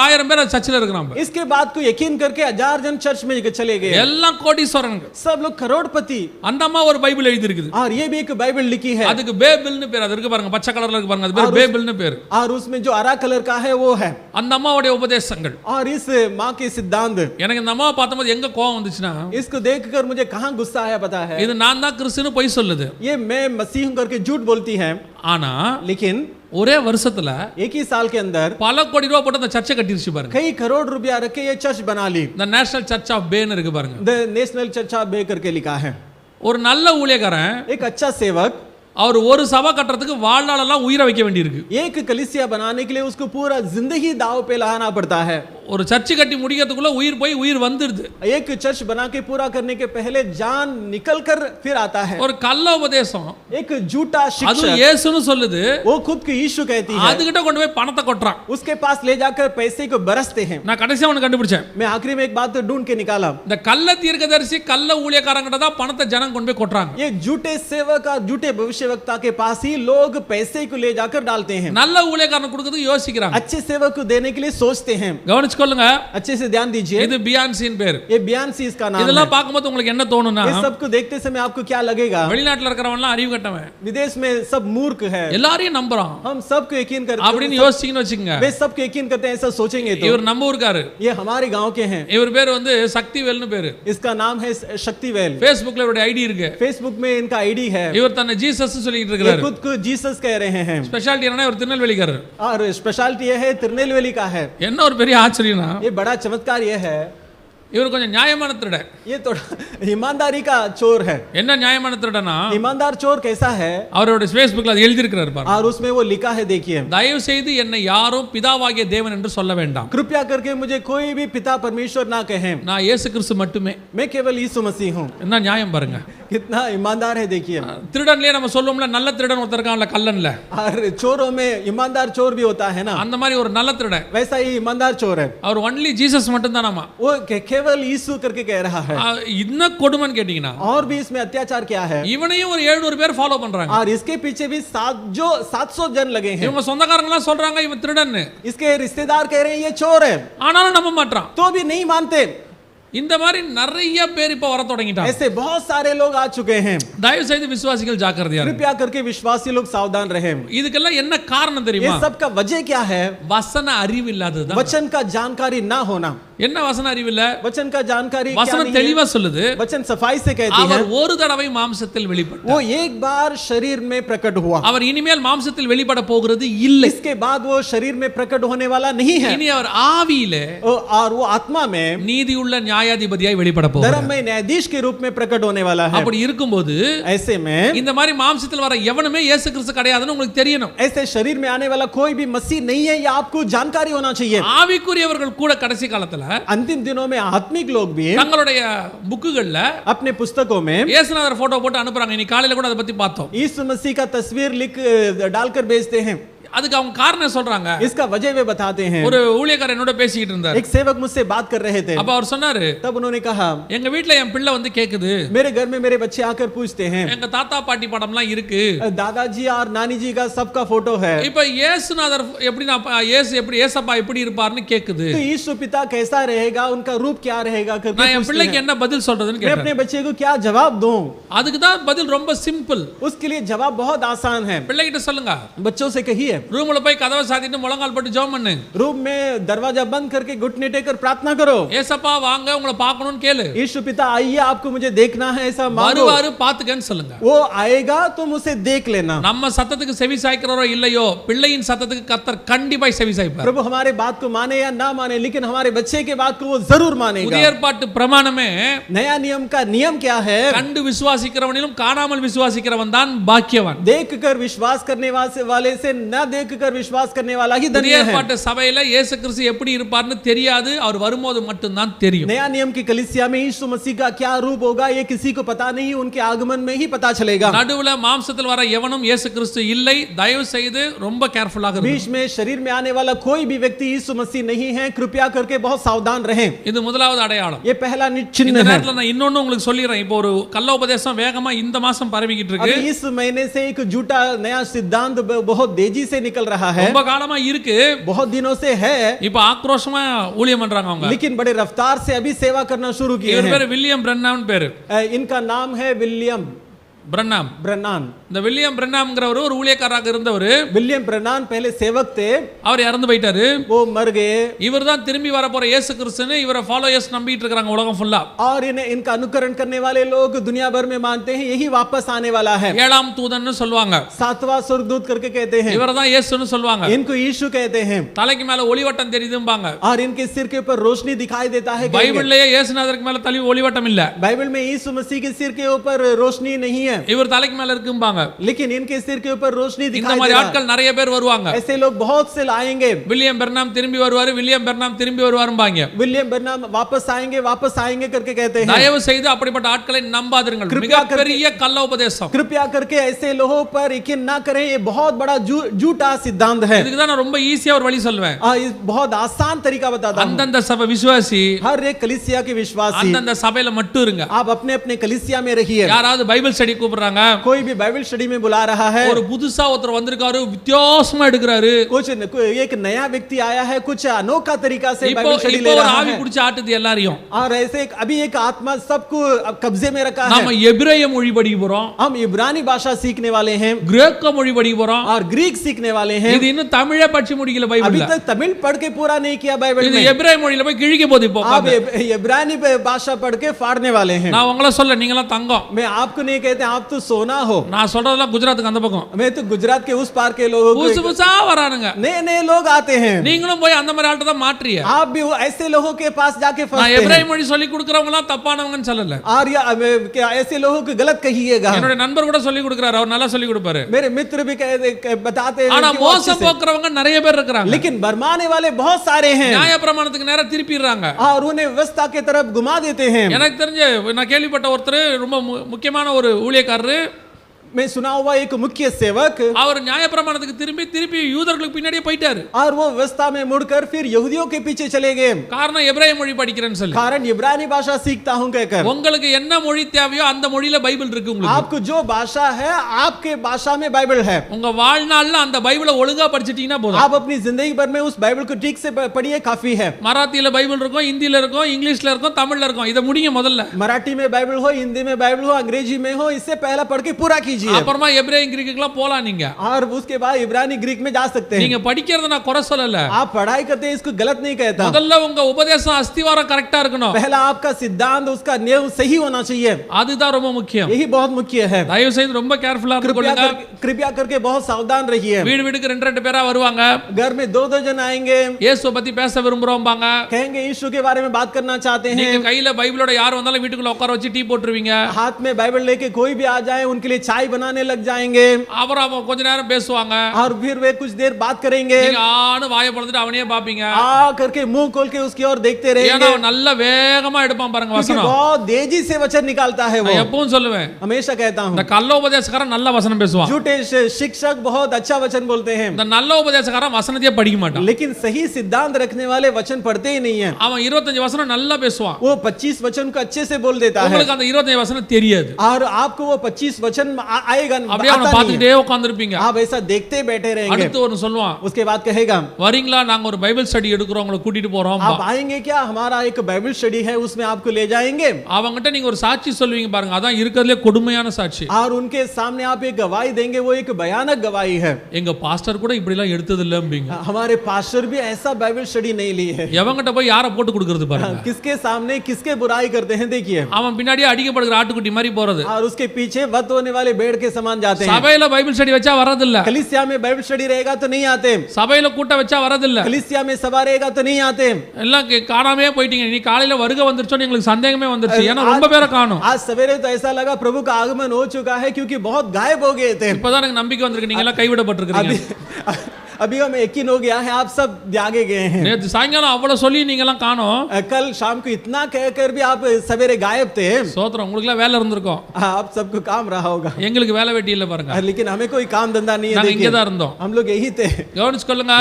1000 பேர் சர்ச்சில் இருக்கிறாங்க. इसके बाद को यकीन करके 1000 जन चर्च में चले गए. எல்லாம் கோடீஸ்வரங்க. सब लोग करोड़पति. அந்த அம்மா ஒரு பைபிள் எழுதி இருக்குது. और ये भी एक बाइबल लिखी है. அதுக்கு பேபிள்னு பேர். அது இருக்கு பாருங்க, பச்சை கலர்ல இருக்கு பாருங்க, அது பேர் பேபிள்னு பேர். और उसमें जो हरा कलर का है वो है. அந்த அம்மாவுடைய உபதேசங்கள். और इस माँ के सिद्धांत. எனக்கு இந்த அம்மாவை பார்த்தபோது எங்க கோவம் வந்துச்சுன்னா, इसको देखकर मुझे कहां गुस्सा आया पता है? இது நான் தான் கிறிஸ்துன்னு பொய் சொல்லுது. ये मैं मसीह हूं करके झूठ बोलती है. ஆனா लेकिन ஒரே வருஷத்துல एक ही साल के अंदर பல கோடி ரூபாய் போட்டு அந்த சர்ச்சை கட்டிருச்சு பாருங்க. कई करोड़ रुपया रख के ये चर्च बना ली. द நேஷனல் சர்ச் ஆஃப் பேன் இருக்கு பாருங்க. द नेशनल चर्च ऑफ बे करके लिखा है. ஒரு நல்ல ஊழியக்காரன், एक अच्छा सेवक, அவர் ஒரு சபை கட்டறதுக்கு வாழ்நாளெல்லாம் உயிரை வைக்க வேண்டியிருக்கு. एक कलीसिया बनाने के लिए उसको पूरा जिंदगी दाव पे लगाना पड़ता है. ஒரு சர்ச் கட்டி முடிக்கிறதுக்குள்ள உயிர் போய் உயிர் வந்துருது. एक चर्च बना के पूरा करने के पहले जान निकल कर फिर आता है. ஒரு கள்ள உபதேசம், एक झूठा அது शिक्षक, இயேசுன்னு சொல்லுது, वो खुद को यीशु कहती है, அதுகிட்ட கொண்டு போய் பணத்தை கொட்டுறான். उसके पास ले जाकर पैसे को बरसते हैं. நான் கடைசியா ஒன்னு கண்டுபிடிச்சேன். मैं आखिरी में एक बात तो ढूंढ के निकाला. இந்த கள்ள தீர்க்கதரிசி கள்ள ஊழியக்காரங்கிட்ட தான் பணத்தை ஜனம் கொண்டு போய் கொட்டுறாங்க. ये झूठे सेवक और झूठे भविष्यवक्ता के पास ही लोग पैसे को ले जाकर डालते हैं. நல்ல ஊழியக்காரனுக்கு கொடுக்கிறதுக்கு யோசிக்கிறாங்க. अच्छे सेवक को देने के लिए सोचते हैं. கவனிச்சுக்கொள்ளுங்க, अच्छे से ध्यान दीजिए. இது பியான்சின் பேர். ये बियांसी इसका नाम है. இதெல்லாம் பாக்கும்போது உங்களுக்கு என்ன தோணும்னா, इस सब को देखते समय आपको क्या लगेगा? வெளிநாட்டுல இருக்கிறவன்லாம் அறிவு கட்டவன், विदेश में सब मूर्ख है, எல்லாரையும் நம்புறான் हम सबको यकीन करते அப்படின்னு हैं. யோசிச்சீங்கன்னு வச்சுக்கங்க. वे सबको यकीन करते हैं, ऐसा सोचेंगे तो. இவர் நம்ம ஊர்க்காரு. ये हमारे गांव के हैं. இவர் பேர் வந்து சக்திவேல்னு பேரு. इसका नाम है शक्तिवेल. Facebookல இவருடைய ஐடி இருக்கு. फेसबुक में इनका आईडी है. இவர் தன்னை ஜீசஸ் சொல்லிட்டு ये இருக்காரு. खुद को जीसस कह रहे हैं. ஸ்பெஷாலிட்டி என்னன்னா இவர் திருநெல்வேலிக்காரர். और स्पेशलिटी ये है तिरुनेलवेली का है. என்ன ஒரு பெரிய ஆச்சரியம்னா, ये बड़ा चमत्कार ये है, இவர் கொஞ்சம் நியாயமான திருடன். ये थोड़ा ईमानदारी का चोर है. என்ன நியாயமான திருடனா, ईमानदार चोर कैसा है? அவரோட Facebookல அது எழுதி இருக்காரு பாருங்க. और उसमें वो लिखा है, देखिए, தயவு செய்து என்னை யாரும் பிதாவாகிய தேவன் என்று சொல்ல வேண்டாம். कृपया करके मुझे कोई भी पिता परमेश्वर ना कहें. நான் இயேசு கிறிஸ்து மட்டுமே. मैं केवल यीशु मसीह हूँ. என்ன நியாயம் பாருங்க. कितना ईमानदार है देखिए। திருடன்லயே நம்ம சொல்லுவோம்ல நல்ல திருடன் ஒருத்தர் இருக்கான்ல கல்லன்ல, और चोरों में ईमानदार चोर भी होता है ना, அந்த மாதிரி ஒரு நல்ல திருடன், वैसा ही ईमानदार चोर है। அவர் ஒன்லி ஜீசஸ் மட்டும் தானாமா। वो केवल यीशु करके कह रहा है। இன்ன கொடுமைன்னு கேட்டீங்கன்னா और भी इसमें अत्याचार क्या है, இவனையும் ஒரு 700 பேர் ஃபாலோ பண்றாங்க। और इसके पीछे भी 700 जन लगे हैं। இவங்க சொந்தக்காரங்க எல்லாம் சொல்றாங்க இவன் திருடன்னு, इसके रिश्तेदार कह रहे हैं ये चोर है, ஆனாலும் நம்ப மாட்டான்। तो भी नहीं मानते। இந்த மாதிரி நிறைய பேர் இப்ப வர தொடங்கிட்டாங்க। ऐसे बहुत सारे लोग आ चुके हैं। தயவு செய்து விசுவாசிகள் ஜாக்கிரதையா இருங்க। कृपया करके विश्वासी लोग सावधान रहें। இதுக்கெல்லாம் என்ன காரணம் ये தெரியுமா? सब का वजह क्या है? வசன அறிவு இல்லாததுதான்। वचन का जानकारी ना होना। என்ன வசன அறிவு இல்ல? वचन का जानकारी क्या வசனம் नहीं தெளிவா है? சொல்லுது, वचन सफाई से कहती है அவர் ஒரு தடவை மாம்சத்தில் வெளிப்பட்டார், वो एक बार शरीर में प्रकट हुआ, அவர் இனிமேல் மாம்சத்தில் வெளிப்பட போகிறது இல்லை। इसके बाद वो शरीर में प्रकट होने वाला नहीं है, இனி அவர் ஆவியிலே और वो आत्मा में நீதியுள்ள நியாயாதிபதியாய் வெளிப்பட போகிறார்। धर्म में न्यायाधीश के रूप में प्रकट होने वाला है। அப்படி இருக்கும்போது ऐसे में இந்த மாதிரி மாம்சத்தில் வர எவனுமே இயேசு கிறிஸ்து கிடையாதுன்னு உங்களுக்கு தெரியணும்। ऐसे शरीर में आने वाला कोई भी मसीह नहीं है, ये आपको जानकारी होना चाहिए। ஆவிக்குரியவர்கள் கூட கடைசி காலத்துல अंतिम दिनों में आत्मिक लोग भी தங்களுடைய புக்குகள்ல अपने पुस्तकों में இயேசுநாதர் போட்டோ போட்டு அனுப்புறாங்க। இன்னைக்கு காலையில கூட அதை பத்தி பார்த்தோம்। यीशु मसीह का तस्वीर लिख डालकर भेजते हैं। அதுக்கு அவங்க காரணம் சொல்றாங்க। इसका वजह वे बताते हैं। ஒரு ஊழியக்காரர் என்னோட பேசிட்டு இருந்தார்। एक सेवक मुझसे बात कर रहे थे। அப்ப அவர் சொன்னாரு, तब उन्होंने कहा எங்க வீட்ல என் பிள்ளை வந்து கேக்குது, मेरे घर में मेरे बच्चे आकर पूछते हैं, எங்க தாத்தா பாட்டி படம்லாம் இருக்கு, दादाजी और नानी जी का सबका फोटो है, இப்ப இயேசுநாதர் எப்படினா இயேசு எப்படி ஏசப்பா எப்படி இருப்பார்னு கேக்குது, तो यीशु पिता कैसा रहेगा, उनका रूप क्या रहेगा करके நான் என் पूछते பிள்ளைக்கு हैं। என்ன பதில் சொல்றதுன்னு मैं கேட்டேன்। अपने बच्चे को क्या जवाब दूं? அதுக்கு தான் பதில் ரொம்ப சிம்பிள்। उसके लिए जवाब बहुत आसान है। பிள்ளைகிட்ட சொல்லுங்க, बच्चों से कहिए, ரூம்ல போய் கதவை சாத்திட்டு முழங்கால் போட்டு ஜெபம் பண்ணு, रूम में दरवाजा बंद करके घुटने टेकर प्रार्थना करो, ஏசப்பா வாங்க உங்களை பார்க்கணும்னு கேளு, यीशु पिता आइए आपको मुझे देखना है ऐसा मांगो, வருவாரு பாத்துக்கன்னு சொல்லுங்க। वो आएगा तुम उसे देख लेना। நம்ம சத்தத்துக்கு செவி சாய்க்கிறோரோ இல்லையோ, பிள்ளையின் சத்தத்துக்கு கர்த்தர் கண்டிப்பாய் செவி சாய்ப்பார்। प्रभु हमारे बात को माने या ना माने, लेकिन हमारे बच्चे के बात को वो जरूर मानेगा। புதிய ஏற்பாட்டு பிரமாணமே नया नियम का नियम क्या है? கண்டு விசுவாசிக்கிறவனிலும் காணாமல் விசுவாசிக்கிறவன் தான் பாக்கியவான்। देखकर विश्वास करने वाले से न देखकर विश्वास करने वाला ही धन्य புதிய है। ஏற்பாட்டு சபையில இயேசு கிறிஸ்து எப்படி இருப்பார்னு தெரியாது, அவர் வரும்போது மட்டும் தான் தெரியும்। नया नियम की कलीसिया में यीशु मसीह का क्या रूप होगा ये किसी को पता नहीं, उनके आगमन में ही पता चलेगा। நடுவுல மாம்சத்தில் வர எவனும் இயேசு கிறிஸ்து இல்லை, தயவு செய்து ரொம்ப கேர்ஃபுல்லாக இருங்க। बीच में शरीर में आने वाला कोई भी व्यक्ति यीशु मसीह नहीं है, कृपया करके बहुत सावधान रहें। இது முதலாவது அடையாளம்। ये पहला இந்த चिन्ह है। நேரத்துல நான் இன்னொன்னு உங்களுக்கு சொல்லிறேன்। இப்போ ஒரு கள்ள உபதேசம் வேகமா இந்த மாசம் பரவிக்கிட்டு இருக்கு। अभी इस महीने से एक झूठा नया सिद्धांत बहुत तेजी से निकल रहा है, ரொம்ப காலமா இருக்கு, बहुत दिनों से है, இப்போ ஆக்ரோஷமா ஊழியம் பண்றாங்க அவங்க। लेकिन बड़े रफ्तार से अभी सेवा करना शुरू किए இவர் हैं। பேரு வில்லியம் பிரன்னாம் பேரு। इनका नाम है विलियम பிரன்னாம்। ब्रनान। இந்த வில்லியம் பிரன்னாம்ங்கறவர் ஒரு ஊழியக்காரராக இருந்தவர்। विलियम ब्रनान पहले सेवक थे, அவர் இறந்து போயிட்டாரு। वो मर गए, இவர்தான் திரும்பி வர போற இயேசு கிறிஸ்துன்னு இவரை ஃபாலோயர்ஸ் நம்பிட்டு இருக்காங்க உலகம் ஃபுல்லா। और इनका अनुकरण करने वाले लोग दुनिया भर में मानते हैं यही वापस आने वाला है। ஏழாம் தூதன்னு சொல்வாங்க, सातवां स्वर्गदूत करके कहते हैं, இவர்தான் இயேசுன்னு சொல்வாங்க। इनको यीशु कहते हैं, தலைக்கு மேல ஒளிவட்டம் தெரியுதும்பாங்க। और इनके सिर के ऊपर रोशनी दिखाई देता है। பைபிள்லயே இயேசுநாதருக்கு மேல தலை ஒளிவட்டம் இல்ல, बाइबल में यीशु मसीह के सिर के ऊपर रोशनी नहीं है, இவர் தலைக்கு மேல இருக்கும்பாங்க। लेकिन इनके सिर के ऊपर रोशनी இந்த दिखाई மாதிரி दे रहा ஆட்கள் நிறைய பேர் வருவாங்க। है। ऐसे लोग बहुत से आएंगे, வில்லியம் பெர்னாம் திரும்பி வருவாரு, வில்லியம் பெர்னாம் திரும்பி வருவாரும்பாங்க। विलियम ब्रनान वापस आएंगे करके कहते हैं। தயவு செய்து அப்படிப்பட்ட ஆட்களை நம்பாதீர்கள், மிகப்பெரிய கள்ள உபதேசம்। कृपया करके ऐसे लोगों पर यकीन ना करें, ये बहुत बड़ा झूठा सिद्धांत है। இதுக்கு தான் நான் ரொம்ப ஈஸியா ஒரு வழி சொல்வேன்। ये बहुत आसान तरीका बताता हूं। அந்தந்த சபை விசுவாசி हर एक कलीसिया के विश्वासी அந்தந்த சபையில மட்டும் இருங்க। आप अपने अपने कलीसिया में रहिए। யாராவது பைபிள் ஸ்டடி கூப்பிடுறாங்க, कोई भी बाइबल स्टडी में बुला रहा है, ஒரு புதுசா ஒருத்தர் வந்திருக்காரு, வித்தியாசமா எடுக்கிறாரு, एक नया व्यक्ति आया है, कुछ अनोखा तरीका से இப்போ बाइबल स्टडी இப்போ ले ஒரு रहा ஆவி है, பிடிச்சு ஆட்டுது எல்லாரையும்। और ऐसे अभी एक आत्मा सबको कब्जे में रखा நாம है। எபிரேய மொழி படிக்க போறோம், हम इब्रानी भाषा सीखने वाले हैं கிரேக்க மொழி படிக்க போறோம், और ग्रीक सीखने वाले हैं। இது இன்னும் தமிழே படிச்சு முடிக்கல अभी பைபிள்ல। तक तमिल पढ़ के पूरा नहीं किया बाइबल இது में, எபிரேய மொழியில போய் கிழிக்க போகுது இப்போ आप உட்கார்ந்து। इब्रानी भाषा पढ़ के फाड़ने वाले हैं। நான் உங்களை சொல்ல, நீங்க எல்லாம் தங்கம்। मैं आपको नहीं कहते आप तो सोना हो। நான் சொல்றதெல்லாம் குஜராத்துக்கு அந்த பக்கம் मैं तो गुजरात के उस पार के लोगों புதுசு को புதுசா வரானுங்க नए नए लोग आते हैं। நீங்களும் போய் அந்த மாதிரி ஆள்கிட்ட தான் மாட்றிய आप भी वो ऐसे लोगों के पास जाके நான் फंसते हैं। எபிரேய மொழி சொல்லி கொடுக்கறவங்க எல்லாம் தப்பானவங்கன்னு சொல்லல और या क्या ऐसे लोगों को गलत कहिएगा। என்னோட நண்பர் கூட சொல்லி கொடுக்கறாரு அவர் நல்லா சொல்லி கொடுப்பாரு मेरे मित्र भी बताते हैं ஆனா कि वो अच्छे மோசம் से- போக்குறவங்க நிறைய பேர் இருக்காங்க लेकिन भरमाने वाले बहुत सारे हैं நியாய பிரமாணத்துக்கு நேரா திருப்பிடுறாங்க और उन्हें व्यवस्था की तरफ घुमा देते हैं। எனக்கு தெரிஞ்ச நான் கேள்விப்பட்ட ஒருத்தர் ரொம்ப முக்கியமான ஒரு ஊழியக்காரரு मैं सुना हुआ एक मुख्य सेवक அவர் நியாய பிரமாணத்துக்கு திருப்பி யூதர்களுக்கு பின்னாடியே போயிட்டாரு और वो व्यवस्था में मुड़कर फिर यहूदियों के पीछे चले गए। காரணம் எபிரேய மொழி படிக்கிறேன்னு சொல்லி कारण इब्रानी भाषा सीखता हूं कहकर। உங்களுக்கு என்ன மொழி தேவையோ அந்த மொழியில பைபிள் இருக்கு உங்களுக்கு आपको जो भाषा है आपके भाषा में बाइबल है। உங்க வாழ்நாள்ல அந்த பைபிளை ஒழுங்கா படிச்சிட்டீங்கன்னா போதும் आप अपनी जिंदगी भर में उस बाइबल को ठीक से पढ़िए काफी है। மராத்தியில பைபிள் இருக்கும் ஹிந்தில இருக்கும் இங்கிலீஷ்ல இருக்கும் தமிழ்ல இருக்கும் இத முடிங்க முதல்ல मराठी में बाइबल हो, हिंदी में बाइबल हो, अंग्रेजी में हो, इससे पहला पढ़ के पूरा कीजिए। அப்புறமா எபிரேய கிரீக்குக்குலாம் போலாம் நீங்க और उसके बाद इब्रानी ग्रीक में जा सकते हैं। நீங்க படிக்கிறது நான் குறை சொல்லல आप पढ़ाई करते हैं इसको गलत नहीं कहता। முதல்ல உங்க உபதேசம் அஸ்திவாரம் கரெக்ட்டா இருக்கணும் पहला आपका सिद्धांत उसका नींव सही होना चाहिए। அதுதான் ரொம்ப முக்கியம் यही बहुत मुख्य है। தயவு செய்து ரொம்ப கேர்ஃபுல்லா இருந்துக்கொள்ளுங்க कृपया करके बहुत सावधान रहिए। வீடு வீடுக்கு ரெண்டு பேரா வருவாங்க घर में दो जन आएंगे, இயேசுவை பத்தி பேச விரும்புறோம்பாங்க कहेंगे यीशु के बारे में बात करना चाहते हैं। நீங்க கையில பைபிளோட யார் வந்தாலும் வீட்டுக்குள்ள உட்கார வச்சு டீ போட்டுருவீங்க हाथ में बाइबल लेके कोई भी आ जाए उनके लिए चाय बनाने लग जाएंगे அப்புறம் அவன் கொஞ்ச நேரம் பேசுவாங்க और फिर वे कुछ देर बात करेंगे। நீங்க ஆனு வாயை பொளந்துட்டு அவனையே பாப்பீங்க आ करके मुंह खोल के उसकी ओर देखते ஏன்னா रहेंगे அவன் நல்ல வேகமா எடுப்பான் பாருங்க क्योंकि வசனம் बहुत तेजी से वचन निकालता है वो। நான் எப்பவும் சொல்லுவேன் हमेशा कहता இந்த हूँ கள்ள உபதேசக்காரன் நல்ல வசனம் பேசுவான் झूठे शिक्षक बहुत अच्छा वचन बोलते हैं, இந்த நல்ல உபதேசக்காரன் வசனத்தையே படிக்க மாட்டான் लेकिन सही सिद्धांत रखने वाले वचन पढ़ते ही नहीं है। அவன் 25 வசனம் நல்லா பேசுவான் वो 25 वचन को अच्छे से बोल देता है உங்களுக்கு அந்த 25 வசனம் தெரியாது और आपको वो 25 वचन आएगा அப்படியே அவனை आता नहीं है। பார்த்துக்கிட்டே உட்கார்ந்திருப்பீங்க आप ऐसा देखते बैठे रहेंगे। அடுத்து ஒன்னு சொல்லுவான் उसके बाद कहेगा வரீங்களா நாங்க ஒரு பைபிள் ஸ்டடி எடுக்கிறோம் உங்களை கூட்டிட்டு போறோம் आप आएंगे क्या, हमारा एक बाइबल स्टडी है उसमें आपको ले जाएंगे। அவங்ககிட்ட நீங்க ஒரு சாட்சி சொல்லுவீங்க பாருங்க அதான் இருக்கிறதுலே கொடுமையான சாட்சி और उनके सामने आप एक गवाही देंगे, वो एक भयानक गवाही है। எங்க பாஸ்டர் கூட இப்படி எல்லாம் எடுத்தது இல்லம்பீங்க हमारे पास्टर भी ऐसा बाइबल स्टडी नहीं ली है। எவங்கிட்ட போய் யாரை போட்டு கொடுக்கிறது பாருங்க किसके सामने किसके बुराई करते हैं देखिए, அவன் பின்னாடியே அடிக்கப்படுகிற ஆட்டுக்குட்டி மாதிரி போறது और उसके पीछे वध होने वाले भेड़ के समान जाते हैं। சபையில பைபிள் ஸ்டடி வச்சா வரதில்ல कलीसिया में बाइबल स्टडी रहेगा तो नहीं आते, சபையில கூட்ட வச்சா வரதில்ல कलीसिया में सभा रहेगा तो नहीं आते। எல்லாம் காணாமே போயிட்டீங்க நீ காலையில வருகை வந்துருச்சோன்னு எங்களுக்கு சந்தேகமே வந்துருச்சு ஏன்னா ரொம்ப பேரை காணோம் आज सवेरे तो ऐसा लगा प्रभु का आगमन हो चुका है क्योंकि बहुत गायब हो गए थे। இப்பதான் எனக்கு நம்பிக்கை வந்திருக்கு நீங்க எல்லாம் கைவிடப்பட்டிருக்கீங்க अभी हमें यकीन हो गया है आप सब त्यागे गए हैं। நேத்து சாயங்காலம் அவ்வளவு சொல்லி நீங்க எல்லாம் காணோம் कल शाम को इतना कहकर भी आप सवेरे गायब थे। சோத்திரம் உங்களுக்கு எல்லாம் வேலை இருந்திருக்கும் आप सबको काम रहा होगा, எங்களுக்கு வேலை வெட்டி இல்ல பாருங்க लेकिन हमें कोई काम धंधा नहीं है। நாங்க இங்க देखिए, தான் இருந்தோம் हम लोग यही थे। கவனிச்சுக்கொள்ளுங்க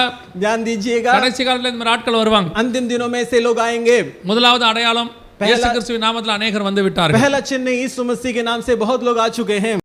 ध्यान दीजिएगा, கடைசி காலத்துல இந்த மாதிரி ஆட்கள் வருவாங்க अंतिम दिनों में ऐसे लोग आएंगे। முதலாவது அடையாளம் இயேசு கிறிஸ்துவின் நாமத்தில் अनेகர் வந்து விட்டார்கள் पहला चिन्ह यीशु मसीह के नाम से बहुत लोग आ चुके हैं।